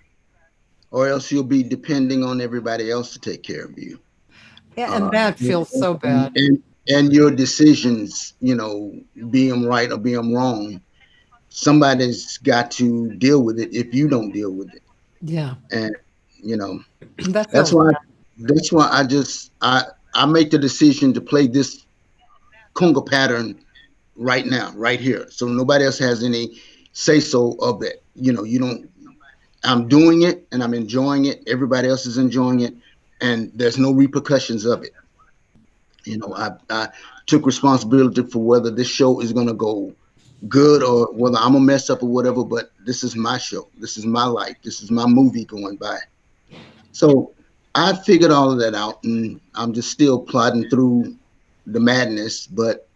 Or else you'll be depending on everybody else to take care of you. Yeah, and Uh, that and, feels so bad. and your decisions, be them right or be them wrong, somebody's got to deal with it if you don't deal with it. Yeah, And you know, that that's feels why bad. I make the decision to play this conga pattern right now, right here. So nobody else has any say so of it. You don't. I'm doing it and I'm enjoying it. Everybody else is enjoying it, and there's no repercussions of it. I took responsibility for whether this show is going to go good or whether I'm gonna mess up or whatever. But this is my show. This is my life. This is my movie going by. So I figured all of that out, and I'm just still plodding through the madness. But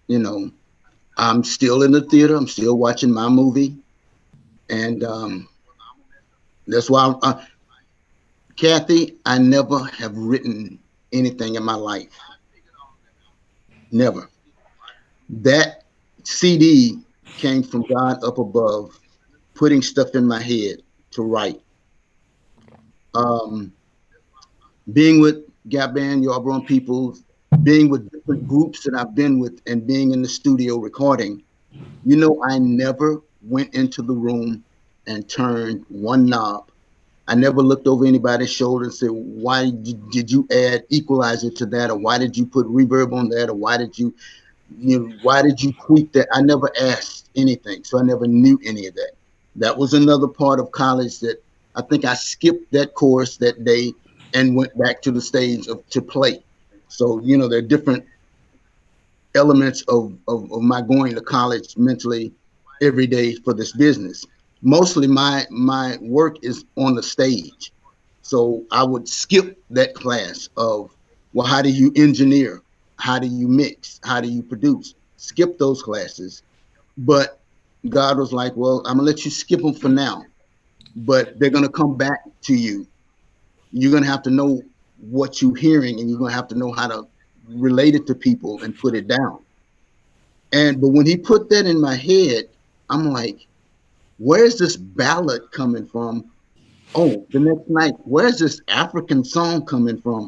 I'm still in the theater. I'm still watching my movie, and that's why, Kathy, I never have written anything in my life. Never. That CD came from God up above, putting stuff in my head to write. Um, being with Gap Band, Your Brown People, being with different groups that I've been with, and being in the studio recording, I never went into the room and turned one knob. I never looked over anybody's shoulder and said, why did you add equalizer to that? Or why did you put reverb on that? Or why did you tweak that? I never asked anything. So I never knew any of that. That was another part of college that I think I skipped that course that day and went back to the stage to play. So, there are different elements of my going to college mentally every day for this business. Mostly my work is on the stage. So I would skip that class of, well, how do you engineer? How do you mix? How do you produce? Skip those classes. But God was like, well, I'm gonna let you skip them for now, but they're gonna come back to you. You're gonna have to know what you're hearing, and you're gonna have to know how to relate it to people and put it down. But when he put that in my head, I'm like, where's this ballad coming from? Oh, the next night, where's this African song coming from?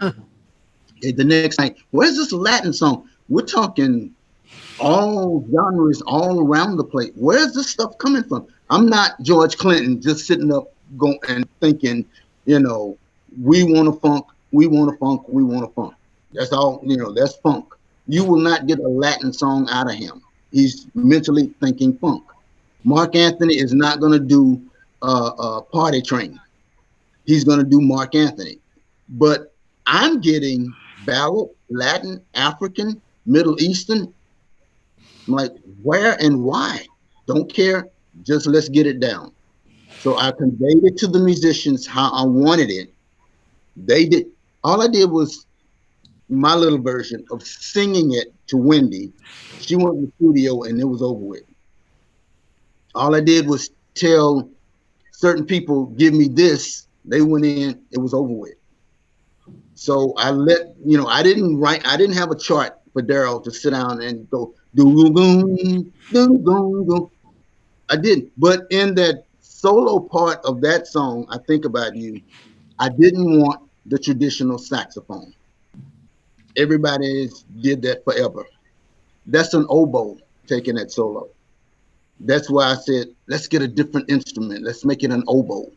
The next night, where's this Latin song? We're talking all genres all around the place. Where's this stuff coming from? I'm not George Clinton just sitting up going and thinking, you know, we want a funk, we want a funk, we want a funk. That's all, that's funk. You will not get a Latin song out of him. He's mentally thinking funk. Mark Anthony is not going to do Party Train. He's going to do Mark Anthony. But I'm getting ballad, Latin, African, Middle Eastern. I'm like, where and why? Don't care. Just let's get it down. So I conveyed it to the musicians how I wanted it. They did. All I did was my little version of singing it to Wendy. She went in the studio and it was over with. All I did was tell certain people, give me this. They went in, it was over with. So I didn't have a chart for Daryl to sit down and go, do boom, do boom. I didn't. But in that solo part of that song, I Think About You, I didn't want the traditional saxophone. Everybody did that forever. That's an oboe taking that solo. That's why I said, let's get a different instrument. Let's make it an oboe.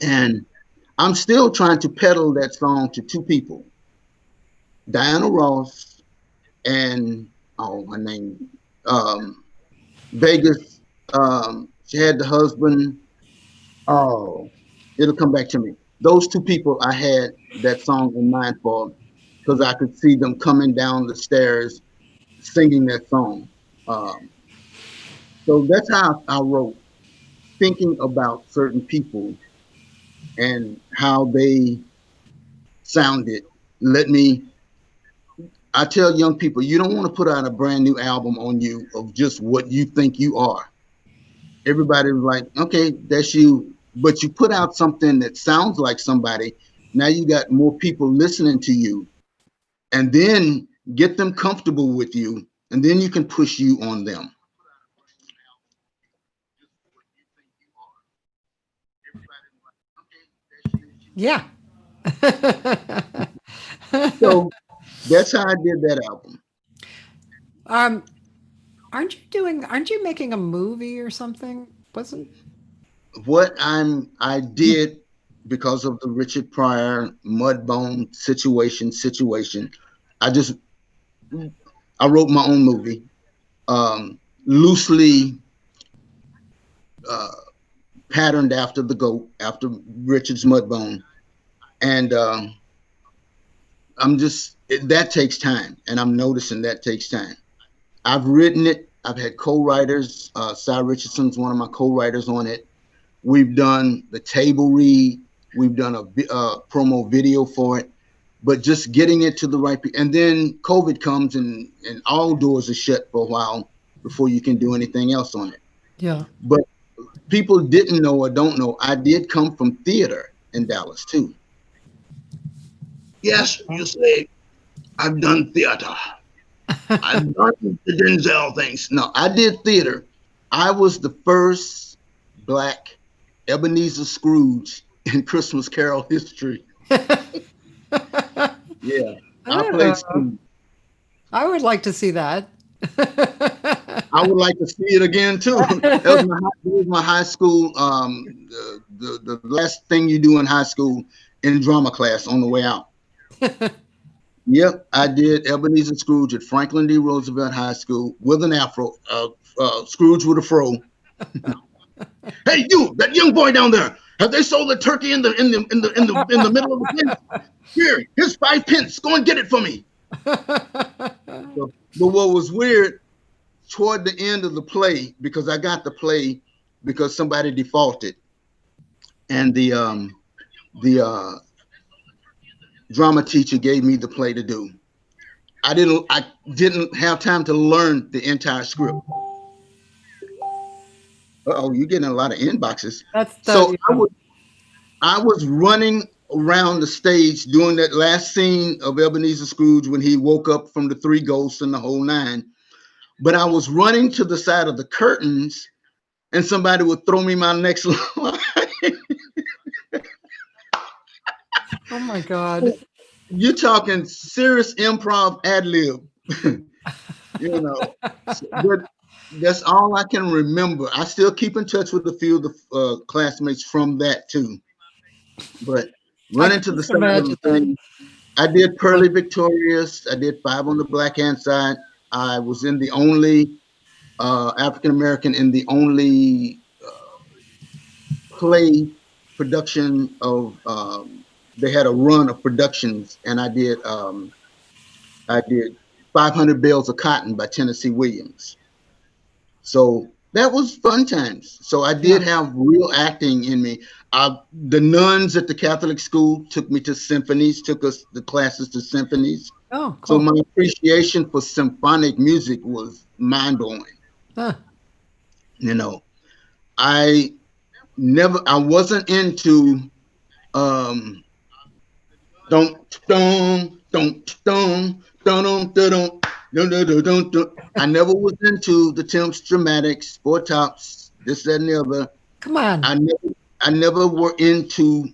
And I'm still trying to peddle that song to two people, Diana Ross and, oh, my name, Vegas. She had the husband. Oh, it'll come back to me. Those two people I had that song in mind for because I could see them coming down the stairs singing that song. Um, so that's how I wrote, thinking about certain people and how they sounded. Let me, I tell young people, you don't want to put out a brand new album on you of just what you think you are. Everybody was like, okay, that's you. But you put out something that sounds like somebody. Now you got more people listening to you, and then get them comfortable with you, and then you can push you on them. Yeah. So that's how I did that album. um, aren't you making a movie or something? Wasn't I did because of the Richard Pryor Mudbone situation. I just I wrote my own movie, loosely uh, patterned after the goat, after Richard's Mudbone, and that takes time, and I'm noticing that takes time. I've written it. I've had co-writers. Cy Richardson's one of my co-writers on it. We've done the table read. We've done a promo video for it, but just getting it to the right people. And then COVID comes and all doors are shut for a while before you can do anything else on it. yeah. But people didn't know or don't know, I did come from theater in Dallas too. Yes, you say, I've done theater. I've done the Denzel things. No, I did theater. I was the first black Ebenezer Scrooge in Christmas Carol history. Yeah, I played Oh, Scrooge. I would like to see that. I would like to see it again too. That was my high school. The last thing you do in high school in drama class on the way out. Yep, I did Ebenezer Scrooge at Franklin D. Roosevelt High School with an afro. Scrooge with a fro. Hey, you, that young boy down there. Have they sold the turkey in the middle of the fence? Here, here's 5 pence. Go and get it for me. So, but what was weird toward the end of the play, because I got the play because somebody defaulted, and the drama teacher gave me the play to do. I didn't have time to learn the entire script. Oh, you're getting a lot of inboxes. That's So the I was running around the stage doing that last scene of Ebenezer Scrooge when he woke up from the three ghosts and the whole nine. But I was running to the side of the curtains, and somebody would throw me my next line. Oh my God. You're talking serious improv ad lib, you know. But that's all I can remember. I still keep in touch with a few of the classmates from that too. But I running can to the just side of imagine the that. thing, I did Pearly Victorious. I did Five on the Black Hand Side. I was in the only African American in the only play production of. They had a run of productions, and I did 500 Bales of Cotton by Tennessee Williams. So that was fun times. So I Yeah. did have real acting in me. The nuns at the Catholic school took me to symphonies, took us the classes to symphonies. Oh, So cool. my appreciation for symphonic music was mind blowing. Huh. You know, I I wasn't into um, don't. I never was into the Temps Dramatics, Four Tops, this, that, and the other. Come on. I never were into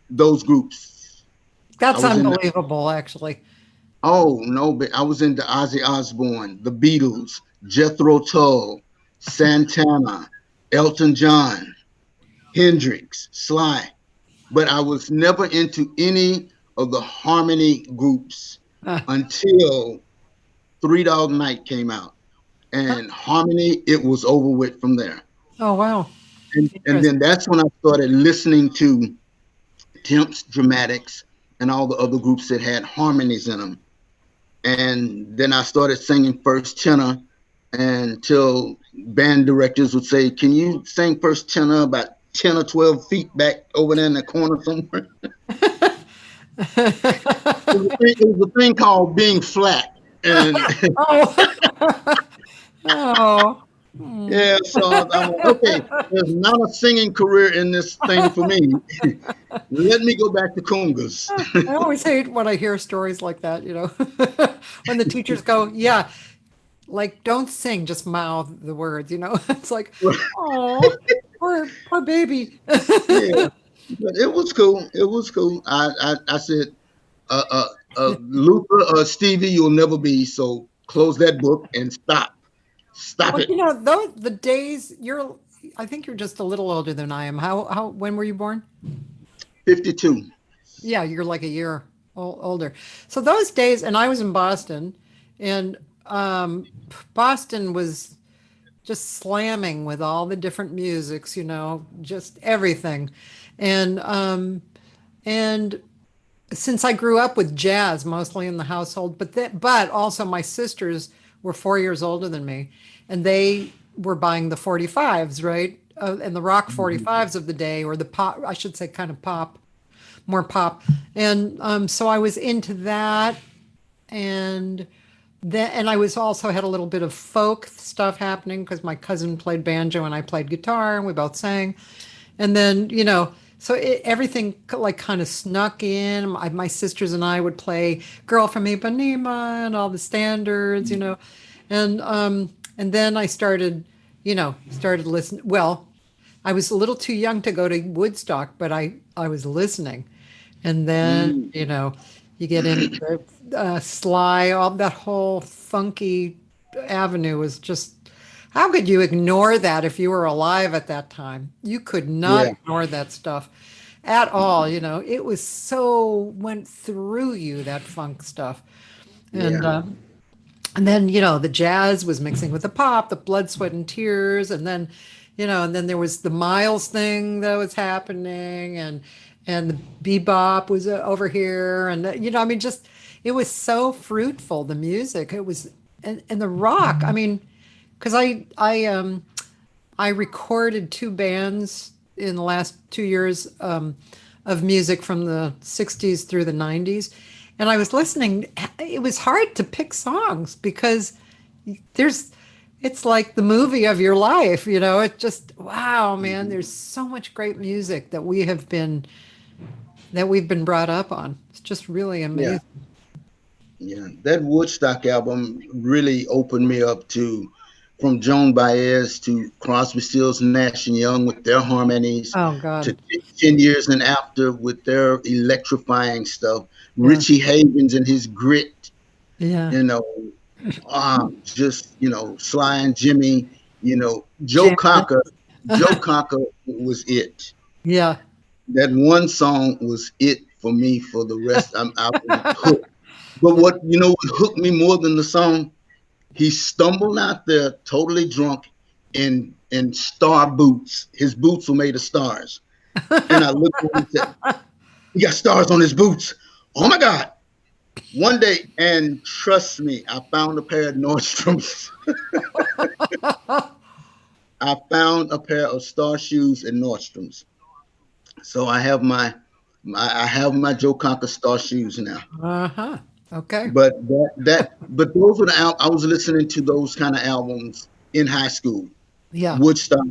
those groups. I That's was in unbelievable, actually. oh no, but I was into Ozzy Osbourne, the Beatles, Jethro Tull, Santana, Elton John, Hendrix, Sly. But I was never into any of the harmony groups Huh. until Three Dog Night came out. And harmony, it was over with from there. Oh, wow. And then Interesting. that's when I started listening to Temps, Dramatics, and all the other groups that had harmonies in them. And then I started singing first tenor until band directors would say, "Can you sing first tenor about 10 or 12 feet back over there in the corner somewhere?" It was a thing called being flat. And Oh. Oh. Hmm. yeah, so I'm like, okay, there's not a singing career in this thing for me. Let me go back to congas. I always hate when I hear stories like that, when the teachers go, yeah, like don't sing, just mouth the words. It's like, oh, poor baby. Yeah, but it was cool. It was cool. I said, Luther, Stevie, you'll never be. So close that book and stop Well, it. the days I think you're just a little older than I am. When were you born? 52. Yeah, you're like a year older. So those days, and I was in Boston, and Boston was just slamming with all the different musics, just everything. And since I grew up with jazz mostly in the household, but also my sisters were 4 years older than me, and they were buying the 45s, right? And the rock Mhm. 45s of the day, or the pop, I should say, kind of pop, more pop. And so I was into that, and and I was also had a little bit of folk stuff happening because my cousin played banjo and I played guitar and we both sang. And then, so everything like kind of snuck in. My sisters and I would play Girl from Ipanema and all the standards. And then I started listening. Well, I was a little too young to go to Woodstock, but I was listening. And then, Mm. you get into the Sly, all that whole funky avenue was just, how could you ignore that if you were alive at that time? You could not Yeah, ignore that stuff at all. It was so went through you, that funk stuff. And yeah, and then, the jazz was mixing with the pop, the blood, sweat, and tears. And then there was the Miles thing that was happening, and the bebop was over here. And, I mean, just, it was so fruitful, the music. It was, and the rock. I mean, because I recorded two bands in the last 2 years of music from the 60s through the 90s. And I was listening. It was hard to pick songs because there's, it's like the movie of your life, It just, wow, man, mhm, there's so much great music that we've been brought up on. It's just really yeah, amazing. yeah. That Woodstock album really opened me up to from Joan Baez to Crosby, Stills, Nash and Young with their harmonies, Oh to God. 10 Years and After with their electrifying stuff. Yeah. Richie Havens and his grit, Yeah. you know, just, Sly and Jimmy, Joe Janet. Cocker. Joe Cocker was it. Yeah. That one song was it for me for the rest. I was hooked. But what hooked me more than the song? He stumbled out there totally drunk in star boots. His boots were made of stars. And I looked at him and said, he got stars on his boots. Oh my God. One day, and trust me, I found a pair of Nordstroms. I found a pair of star shoes in Nordstrom's. So I have my Joe Cocker star shoes now. Uh-huh. Okay. But but those were I was listening to those kind of albums in high school. Yeah. Woodstock,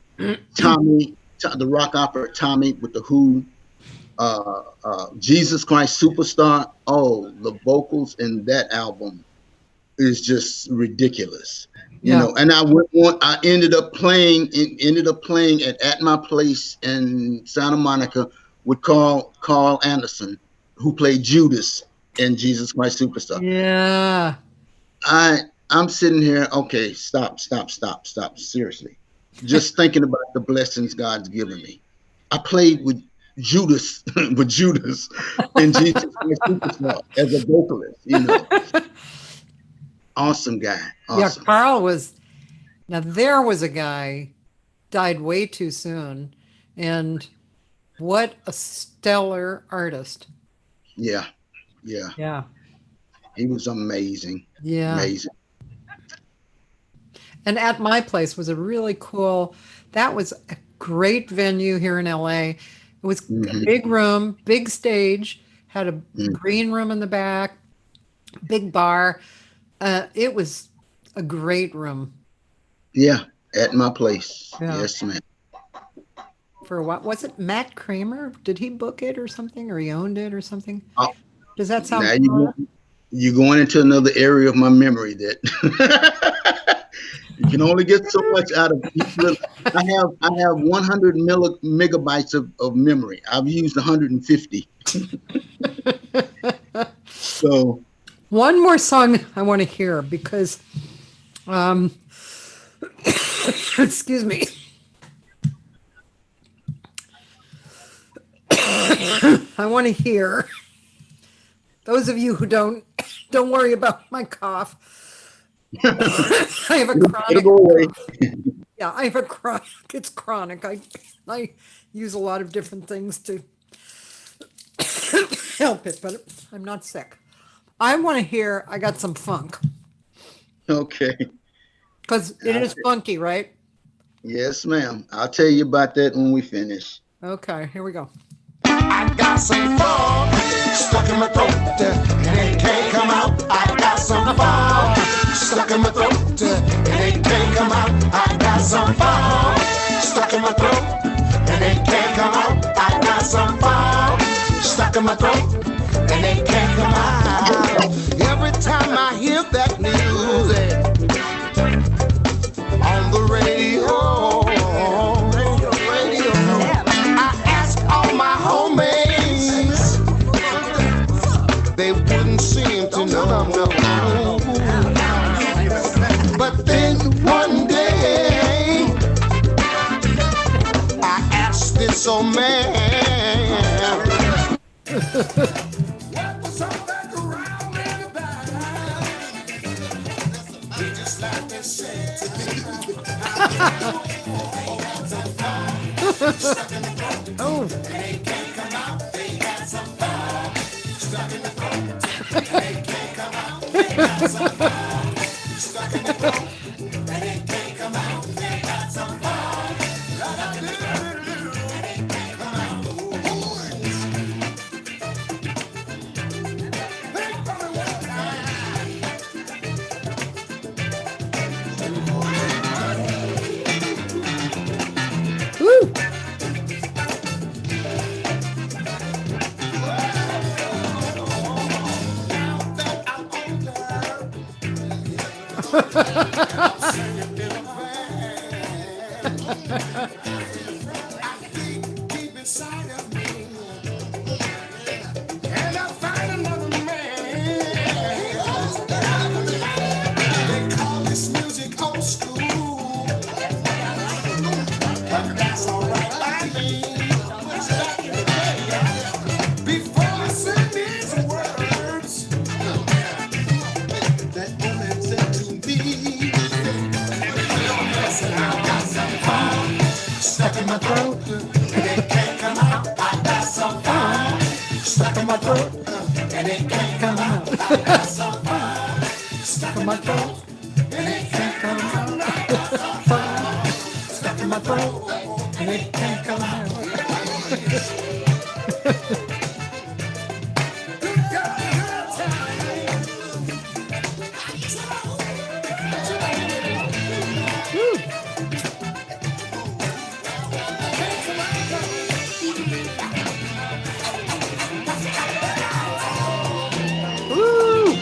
Tommy, the rock opera Tommy with the Who, Jesus Christ Superstar. Oh, the vocals in that album is just ridiculous. Yeah. And I ended up playing at my place in Santa Monica with Carl Anderson, who played Judas in Jesus Christ Superstar. Yeah. I'm sitting here, okay, stop. Seriously. Just thinking about the blessings God's given me. I played with Judas, with Judas in Jesus Christ Superstar as a vocalist. Awesome guy. Yeah. Awesome. Carl was. Now there was a guy died way too soon, and what a stellar artist. Yeah. Yeah. Yeah. He was amazing. Yeah. Amazing. And At My Place was a really cool, that was a great venue here in LA. It was a Hmm. big room, big stage, had a Mm. green room in the back, big bar. It was a great room Yeah. At my place. Yeah. Yes, man. for what was it? Matt Kramer? Did he book it or something, or he owned it or something? Oh, Does that sound now familiar? you're going into another area of my memory that you can only get so much out of each little. I have 100 megabytes of memory. I've used 150. So One more song I want to hear because, excuse me. I want to hear. Those of you who don't worry about my cough. I have a it'll chronic. go away. Yeah, I have a chronic. It's chronic. I use a lot of different things to help it, but I'm not sick. I want to hear. I got some funk Okay. because it is funky, right? Yes, ma'am. I'll tell you about that when we finish. Okay, here we go. I got some fog stuck in my throat, and it can't come out. I got some fog stuck in my throat, and it can't come out. I got some fog stuck in my throat, and it can't come out. I got some fog stuck in my throat, and it can't come out. Every time I hear that music on the radio. They wouldn't seem to know. But then one day, I asked this old man. What was all that around me? He just like they said to me. Oh. They can't come out. They got some fog stuck in the throat. They can't come out. They got some fog stuck in the throat. They can't come out. They got some fog. They can't come out. They probably won't Woo. deep inside of me, and I find another man. They call this music old school, but that's alright by me. Before I sing these words that only said to me, I got some fun stuck in my throat, and it can't come out. I got some fun stuck in my throat, and it can't come out. I got some fun stuck in my throat, and it can't come out. I got some fun stuck in my throat, and it can't come out. Woo!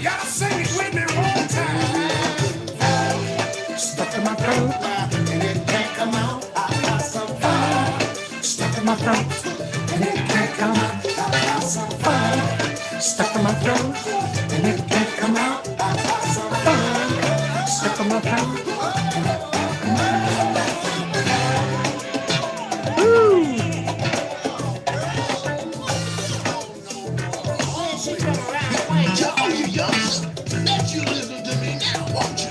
Y'all sing it with me one time. Stuck in my throat, and it can't come out. I got some fun. Stuck in my throat, and it can't come out. I got some fun. Stuck in my throat, and it can't come out. I got some fun. Stuck in my throat. Joe, you youngster, let you listen to me now, won't you?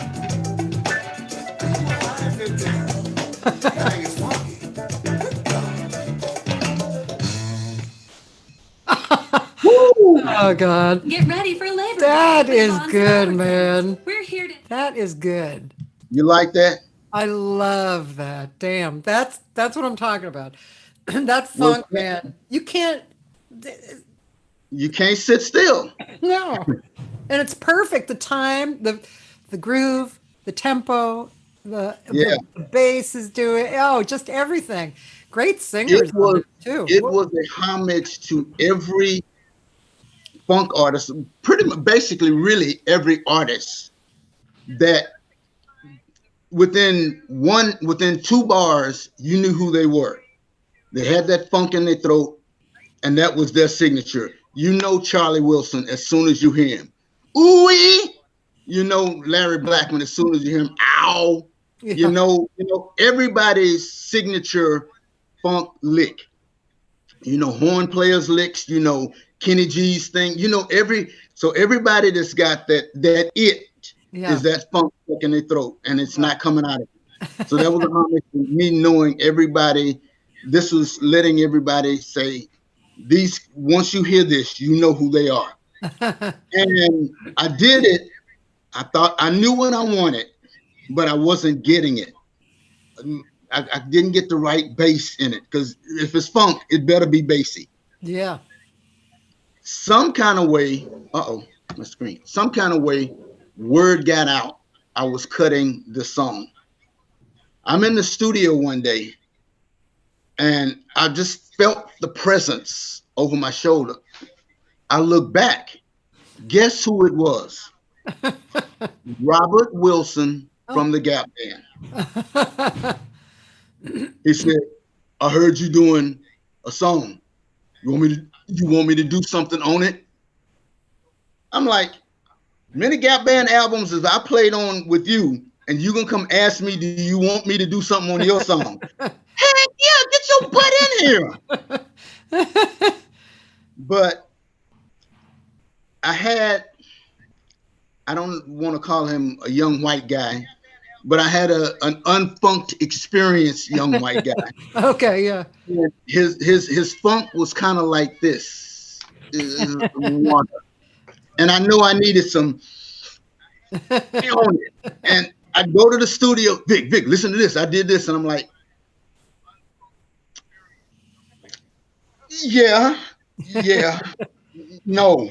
Oh God, Get ready for Labor that Day. is Monster good, Hour man. Friends. We're here to That is good. You like that? I love that. Damn, that's what I'm talking about. That Well, funk, man. You can't. you can't sit still. No, and it's perfect. The time, the groove, the tempo, Yeah. the bass is doing. Oh, just everything. Great It singers on was it too. it was a homage to every funk artist, pretty much basically really every artist that within 2 bars you knew who they were. They had that funk in their throat, and that was their signature. You know Charlie Wilson as soon as you hear him. Ooh, you know Larry Blackman as soon as you hear him. Ow. Yeah. You know everybody's signature funk lick. You know horn players licks. You know Kenny G's thing. You know everybody that's got that it Yeah. is that funk stuck in their throat, and it's not coming out of it. So that was a homage to me knowing everybody. This was letting everybody say these. Once you hear this, you know who they are. And I did it. I thought I knew what I wanted, but I wasn't getting it. I didn't get the right bass in it because if it's funk, it better be bassy. Yeah. Some kind of way, my screen. Some kind of way, word got out. I was cutting the song. I'm in the studio one day, and I just felt the presence over my shoulder. I look back. Guess who it was? Robert Wilson from the Gap Band. He said, "I heard you doing a song. You want me to do something on it?" I'm like, many Gap Band albums as I played on with you, and you gonna come ask me, do you want me to do something on your song? Heck yeah, get your butt in here. But I I don't want to call him a young white guy, but I had an unfunked experienced young white guy. Okay, yeah. And his funk was kind of like this. Water. And I know I needed some on it. And I go to the studio, Vic, listen to this. I did this, and I'm like, yeah, no.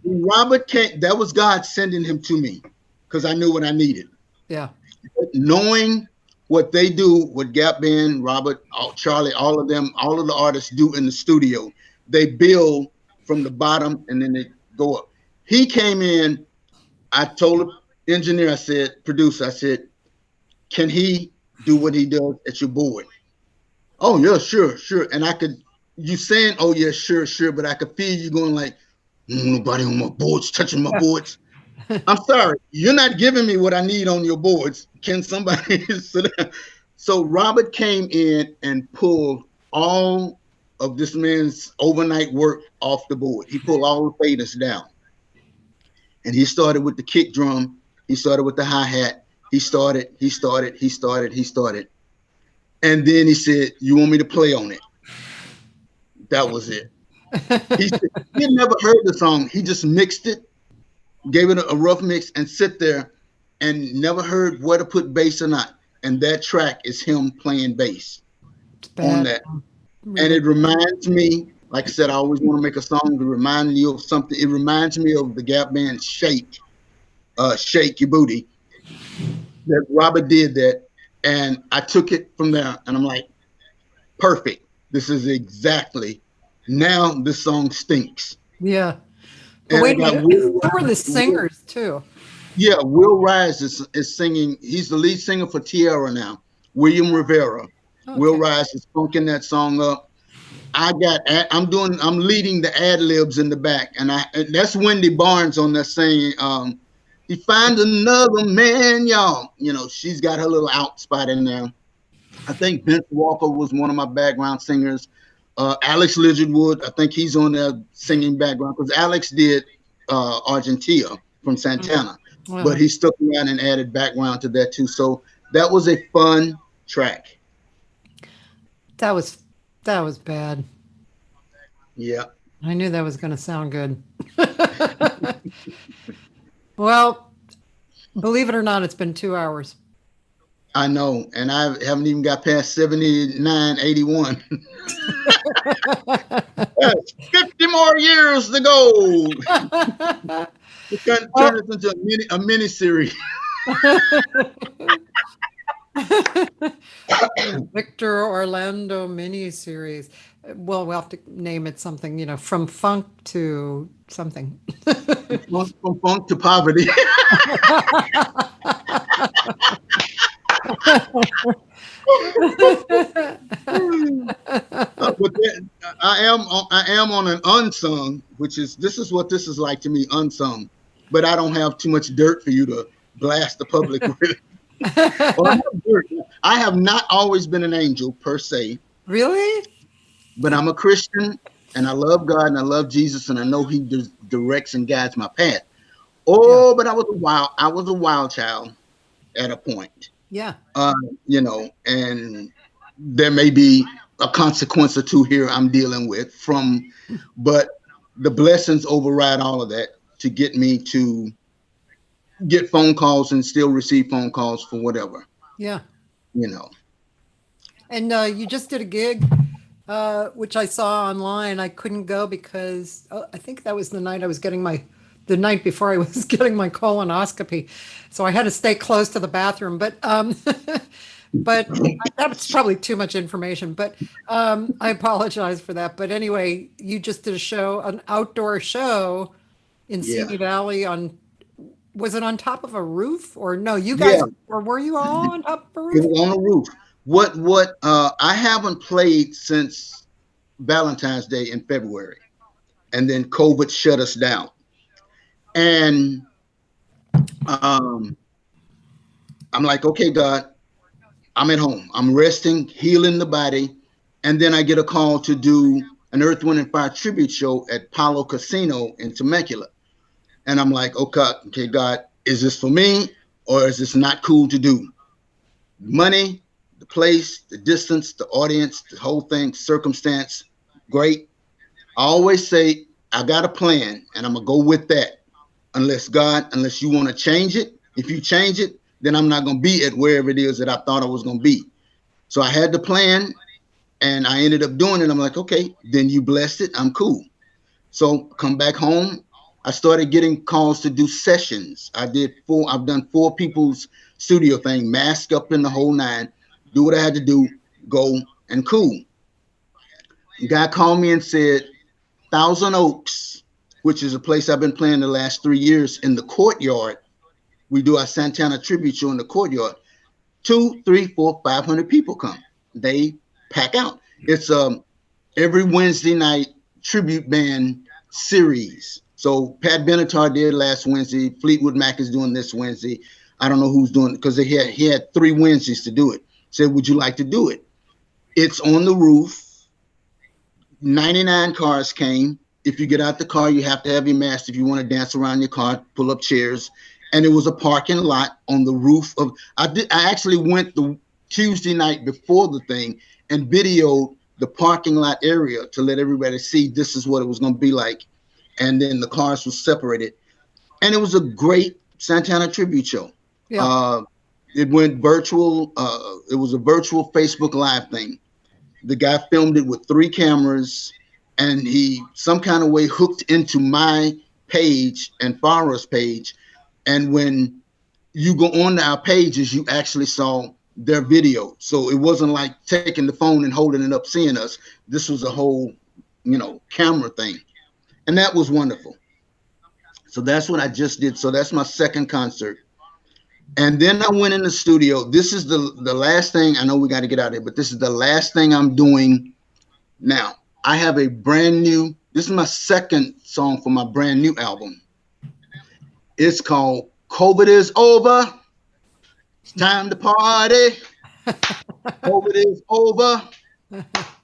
Robert came, that was God sending him to me because I knew what I needed. Yeah. Knowing what they do, what Gap Band, Robert, Charlie, all of them, all of the artists do in the studio, they build from the bottom and then they go up. He came in, I told the engineer, I said, producer, I said, can he do what he does at your board? Oh, yeah, sure. And I could, you saying, oh, yeah, sure, but I could feel you going like, nobody on my boards, touching my boards. I'm sorry, you're not giving me what I need on your boards. Can somebody sit down? So Robert came in and pulled all of this man's overnight work off the board. He pulled all the faders down. And he started with the kick drum. He started with the hi-hat. He started. And then he said, you want me to play on it? That was it. He said, he had never heard the song. He just mixed it, gave it a rough mix, and sit there and never heard where to put bass or not. And that track is him playing bass on that. And it reminds me, like I said, I always want to make a song to remind you of something. It reminds me of the Gap Band Shake Your Booty, that Robert did that. And I took it from there and I'm like, perfect. This is exactly, now this song stinks. Yeah. But wait a minute, who were the singers too? Yeah, Will Rise is singing. He's the lead singer for Tierra now. William Rivera. Okay. Will Rise is funking that song up. I'm leading the ad libs in the back, and that's Wendy Barnes on that singing. He find another man, y'all. You know, she's got her little out spot in there. I think Vince Walker was one of my background singers. Alex Lizardwood, I think he's on there singing background because Alex did Argentina from Santana, but he stuck around and added background to that too. So that was a fun track. That was bad. Yeah. I knew that was going to sound good. Well, believe it or not, it's been 2 hours. I know, and I haven't even got past 79:81. 50 more years to go. We can turn this into a mini series. Victor Orlando mini series. Well, we'll have to name it something, you know, from funk to something. From funk to poverty. I am on an unsung, this is what this is like to me, unsung. But I don't have too much dirt for you to blast the public with. Well, I have not always been an angel per se. Really? But I'm a Christian and I love God and I love Jesus and I know he directs and guides my path. But I was a wild child at a point. Yeah. You know, and there may be a consequence or two here I'm dealing with but the blessings override all of that to get me to get phone calls and still receive phone calls for whatever. Yeah. You know. And you just did a gig, which I saw online. I couldn't go because I think that was the night the night before I was getting my colonoscopy. So I had to stay close to the bathroom, but that's probably too much information, but I apologize for that. But anyway, you just did an outdoor show in Simi Valley was it on top of a roof or no? You guys, or were you all on top of a roof? It was on a roof. What I haven't played since Valentine's Day in February, and then COVID shut us down. And I'm like, okay, God, I'm at home. I'm resting, healing the body. And then I get a call to do an Earth, Wind, and Fire tribute show at Palo Casino in Temecula. And I'm like, okay, God, is this for me or is this not cool to do? Money, the place, the distance, the audience, the whole thing, circumstance, great. I always say, I got a plan and I'm going to go with that. Unless you want to change it. If you change it, then I'm not going to be at wherever it is that I thought I was going to be. So I had the plan and I ended up doing it. I'm like, okay, then you blessed it. I'm cool. So come back home. I started getting calls to do sessions. I've done 4 people's studio thing, mask up in the whole 9, do what I had to do, go and cool. The guy called me and said, Thousand Oaks, which is a place I've been playing the last 3 years in the courtyard. We do our Santana tribute show in the courtyard. 2, 3, 4, 500 people come. They pack out. It's every Wednesday night tribute band series. So Pat Benatar did last Wednesday. Fleetwood Mac is doing this Wednesday. I don't know who's doing it because he had 3 Wednesdays to do it. Said, would you like to do it? It's on the roof. 99 cars came. If you get out the car, you have to have your mask. If you want to dance around your car, pull up chairs. And it was a parking lot on the roof of. I actually went the Tuesday night before the thing and videoed the parking lot area to let everybody see this is what it was going to be like. And then the cars were separated. And it was a great Santana tribute show. Yeah. It went virtual. It was a virtual Facebook Live thing. The guy filmed it with 3 cameras, and he some kind of way hooked into my page and Farah's page. And when you go on our pages, you actually saw their video. So it wasn't like taking the phone and holding it up, seeing us. This was a whole, camera thing. And that was wonderful. So that's what I just did. So that's my second concert. And then I went in the studio. This is the last thing. I know we got to get out of here, but this is the last thing I'm doing now. I have a brand new, this is my second song for my brand new album. It's called COVID Is Over. It's time to party. COVID is over.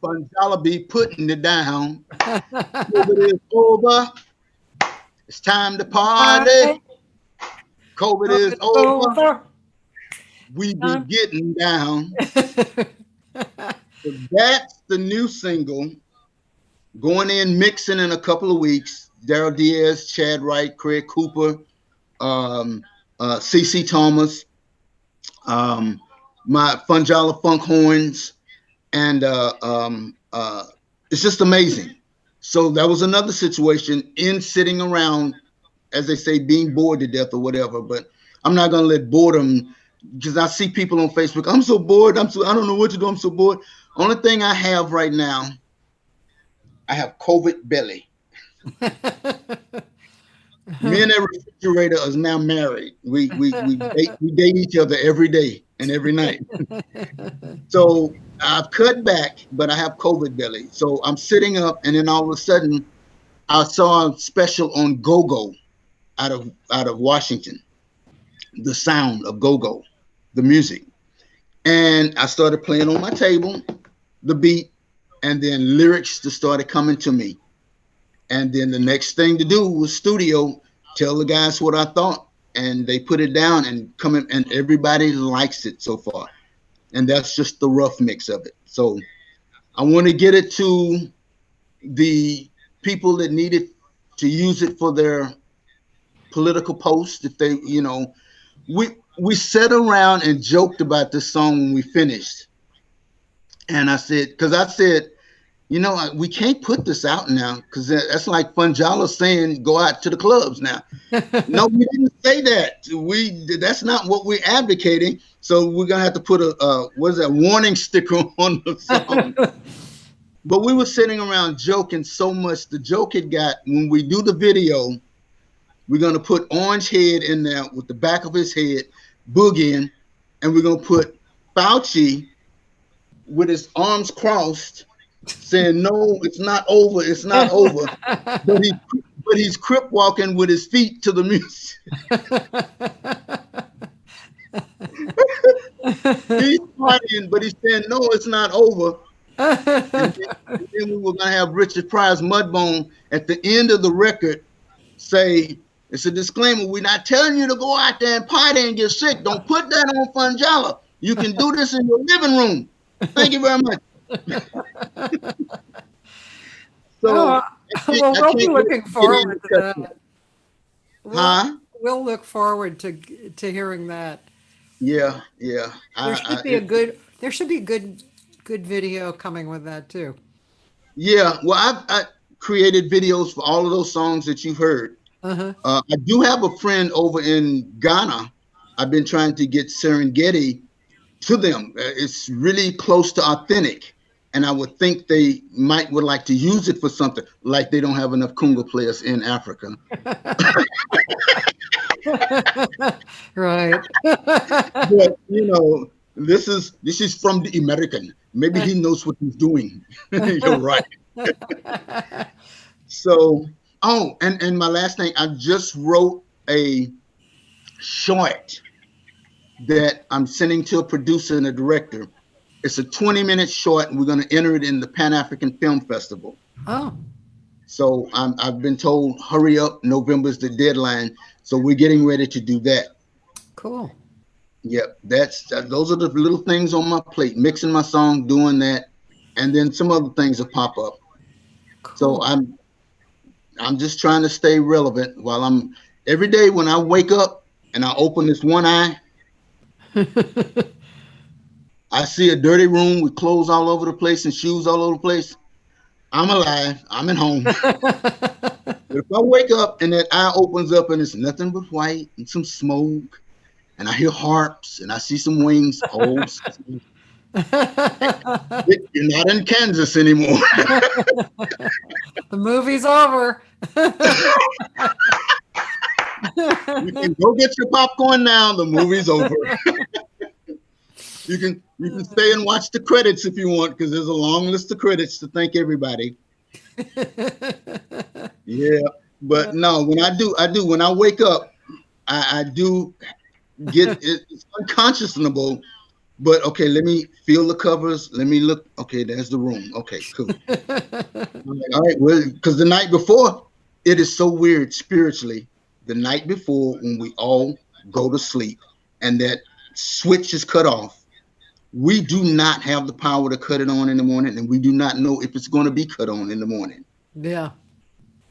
Funjala be putting it down. COVID is over. It's time to party. COVID is over. We be getting down. So that's the new single. Going in, mixing in a couple of weeks. Daryl Diaz, Chad Wright, Craig Cooper, CC Thomas, my Funjala Funk horns, and it's just amazing. So that was another situation in sitting around, as they say, being bored to death or whatever. But I'm not gonna let boredom, because I see people on Facebook. I'm so bored. I don't know what to do. I'm so bored. Only thing I have right now, I have COVID belly. Me and that refrigerator is now married. We date each other every day and every night. So I've cut back, but I have COVID belly. So I'm sitting up, and then all of a sudden, I saw a special on Go-Go out of Washington. The sound of Go-Go, the music, and I started playing on my table, the beat, and then lyrics just started coming to me. And then the next thing to do was studio, tell the guys what I thought, and they put it down and come in, and everybody likes it so far. And that's just the rough mix of it. So I want to get it to the people that need it to use it for their political posts. If they, we sat around and joked about this song when we finished. And I said, we can't put this out now because that's like Funjala saying go out to the clubs now. No, we didn't say that. That's not what we're advocating. So we're gonna have to put a warning sticker on the song. But we were sitting around joking so much. The joke had got, when we do the video, we're gonna put Orange Head in there with the back of his head boogieing, and we're gonna put Fauci with his arms crossed, saying, "No, it's not over. It's not over." But he's crip walking with his feet to the music. He's partying, but he's saying, "No, it's not over." then we were gonna have Richard Pryor's Mudbone at the end of the record say, it's a disclaimer, we're not telling you to go out there and party and get sick. Don't put that on Funjala. You can do this in your living room. Thank you very much. So Oh, well, I we'll be can't looking forward to that. Huh? We'll look forward to hearing that. Yeah, yeah. There should be a good video coming with that too. Yeah. Well, I created videos for all of those songs that you've heard. Uh-huh. I do have a friend over in Ghana. I've been trying to get Serengeti to them. It's really close to authentic, and I would think they would like to use it for something. Like they don't have enough kunga players in Africa. Right. But this is from the American. Maybe he knows what he's doing. You're right. So, and my last thing, I just wrote a short that I'm sending to a producer and a director. It's a 20-minute short, and we're going to enter it in the Pan-African Film Festival. Oh. So I've been told, hurry up, November's the deadline. So we're getting ready to do that. Cool. Yep, those are the little things on my plate, mixing my song, doing that, and then some other things will pop up. Cool. So I'm just trying to stay relevant while every day when I wake up and I open this one eye, I see a dirty room with clothes all over the place and shoes all over the place. I'm alive. I'm at home. But if I wake up and that eye opens up and it's nothing but white and some smoke, and I hear harps and I see some wings, you're not in Kansas anymore. The movie's over. You can go get your popcorn now. The movie's over. You can stay and watch the credits if you want, because there's a long list of credits to thank everybody. Yeah, but no, when I wake up, I do get it's unconscionable. But okay, let me feel the covers. Let me look. Okay, there's the room. Okay, cool. All right, well, because the night before, it is so weird spiritually. The night before, when we all go to sleep and that switch is cut off, we do not have the power to cut it on in the morning, and we do not know if it's going to be cut on in the morning. Yeah,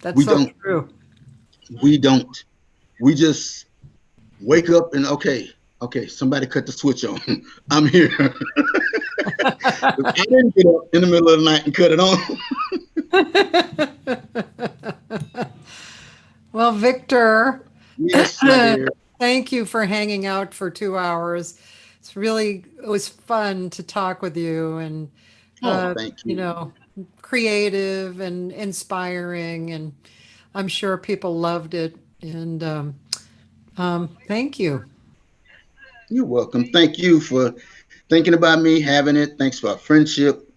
that's We so don't. true. We don't. We just wake up and okay, somebody cut the switch on. I'm here. I didn't get up in the middle of the night and cut it on. Well, Victor, Yes, my dear. thank you for hanging out for 2 hours. It was fun to talk with you, and Thank you. creative and inspiring, and I'm sure people loved it. And thank you. You're welcome. Thank you for thinking about me, having it. Thanks for our friendship.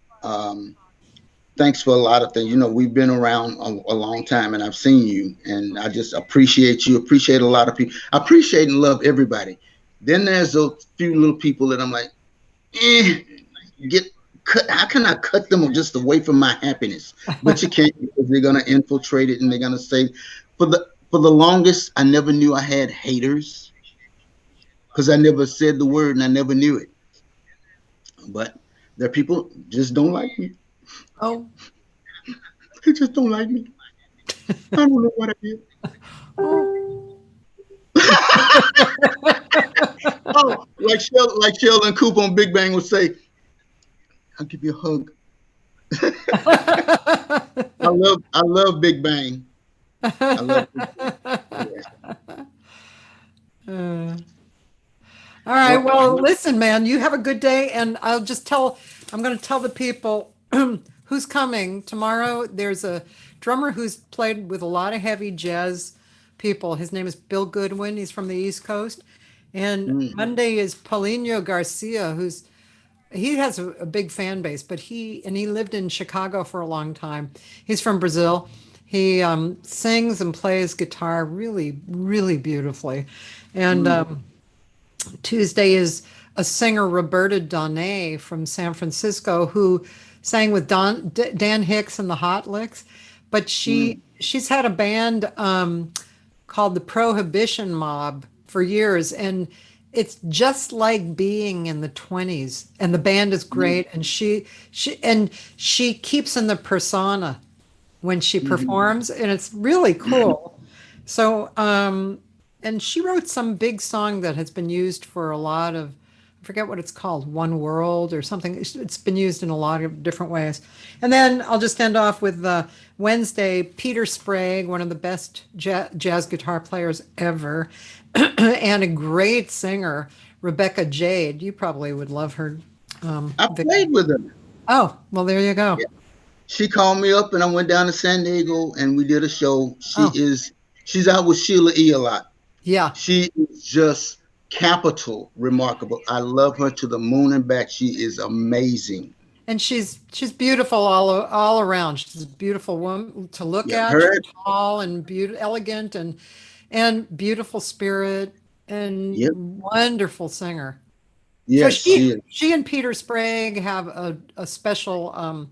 Thanks for a lot of things. We've been around a long time, and I've seen you, and I just appreciate you. Appreciate a lot of people. I appreciate and love everybody. Then there's those few little people that I'm like, get cut. How can I cut them just away from my happiness? But you can't, because they're gonna infiltrate it, and they're gonna say, for the longest, I never knew I had haters, because I never said the word and I never knew it. But there are people just don't like me. Oh, They just don't like me. I don't know what I did. Oh, like Sheldon Cooper on Big Bang would say, I'll give you a hug. I love Big Bang. I love Big Bang. Yes. all right. Well, listen, man, you have a good day, and I'm going to tell the people who's coming tomorrow. There's a drummer who's played with a lot of heavy jazz people. His name is Bill Goodwin. He's from the East Coast. And Monday is Paulinho Garcia, he has a big fan base, but he lived in Chicago for a long time. He's from Brazil. He sings and plays guitar really, really beautifully. And Tuesday is a singer, Roberta Donay from San Francisco, who sang with Dan Hicks and the Hot Licks, but she's had a band called the Prohibition Mob for years, and it's just like being in the 20s. And the band is great, and she keeps in the persona when she performs, and it's really cool. So, and she wrote some big song that has been used for a lot of, I forget what it's called, One World or something. It's been used in a lot of different ways. And then I'll just end off with Wednesday, Peter Sprague, one of the best jazz guitar players ever, and a great singer, Rebecca Jade. You probably would love her. I played with her. Oh, well, there you go. Yeah. She called me up and I went down to San Diego and we did a show. Oh, She's out with Sheila E. a lot. yeah. She is just capital remarkable. I love her to the moon and back. She is amazing. And she's beautiful all around. She's a beautiful woman to look Yeah, at. her. She's tall and elegant and beautiful spirit and Yep. wonderful singer. So Yes, she is. she and Peter Sprague have a special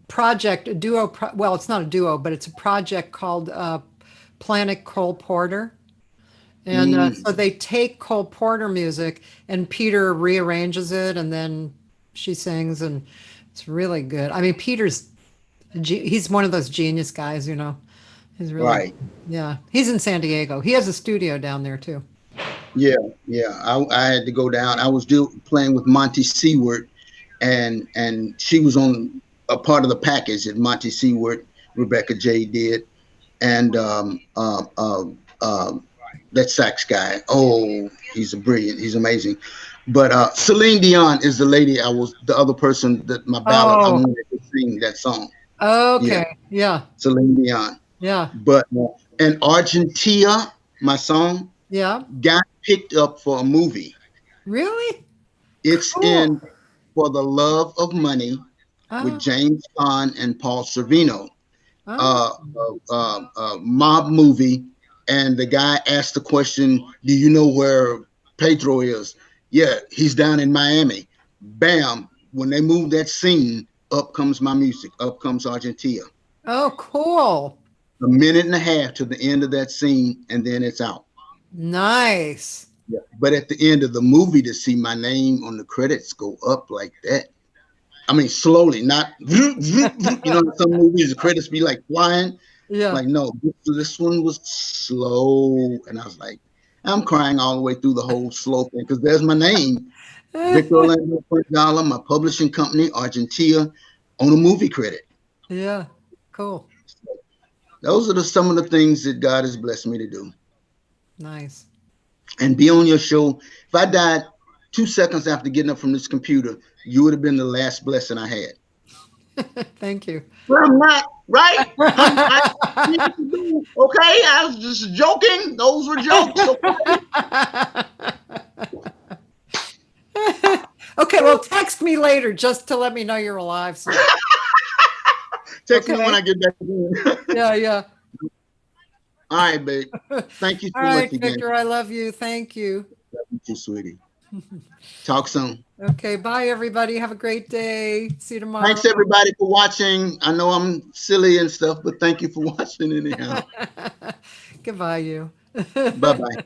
project, a duo. Well, it's not a duo, but it's a project called Planet Cole Porter. And so they take Cole Porter music and Peter rearranges it and then she sings and it's really good. I mean, he's one of those genius guys, you know. He's really, Right. yeah. He's in San Diego. He has a studio down there too. Yeah, yeah. I had to go down. I was playing with Monty Seward, and she was on a part of the package that Monty Seward, Rebecca J did, and that sax guy. Oh, he's he's amazing. But Celine Dion is the lady. The other person that my ballad. I Oh, wanted to sing that song. Yeah, okay. Yeah. Celine Dion. Yeah. But and Argentina, my song Yeah. got picked up for a movie. Really? It's Cool. in For the Love of Money with Oh, James Caan and Paul Sorvino. oh, Mob movie, and the guy asked the question, "Do you know where Pedro is?" Yeah, he's down in Miami. Bam! When they move that scene, up comes my music. Up comes Argentina. oh, cool. A minute and a half to the end of that scene, and then it's out. Nice. Yeah. But at the end of the movie, to see my name on the credits go up like that. I mean, slowly, not, you know, in some movies, the credits be like flying. Yeah. Like, no, this one was slow. And I was like, I'm crying all the way through the whole slow thing because there's my name, Victor Orlando Dollar, my publishing company, Argentina, on a movie credit. Yeah. Cool. Those are some of the things that God has blessed me to do. Nice. And be on your show. If I died 2 seconds after getting up from this computer, you would have been the last blessing I had. Thank you. Well, I'm not, right? Okay, I was just joking. Those were jokes. Okay? Okay, well, text me later just to let me know you're alive. So. Text me when Okay. I get back in. Yeah, yeah. All right, babe. Thank you so All right, much again. Victor, I love you. Thank you. Love you too, sweetie. Talk soon. Okay, bye, everybody. Have a great day. See you tomorrow. Thanks, everybody, for watching. I know I'm silly and stuff, but thank you for watching anyhow. Goodbye, you. Bye-bye.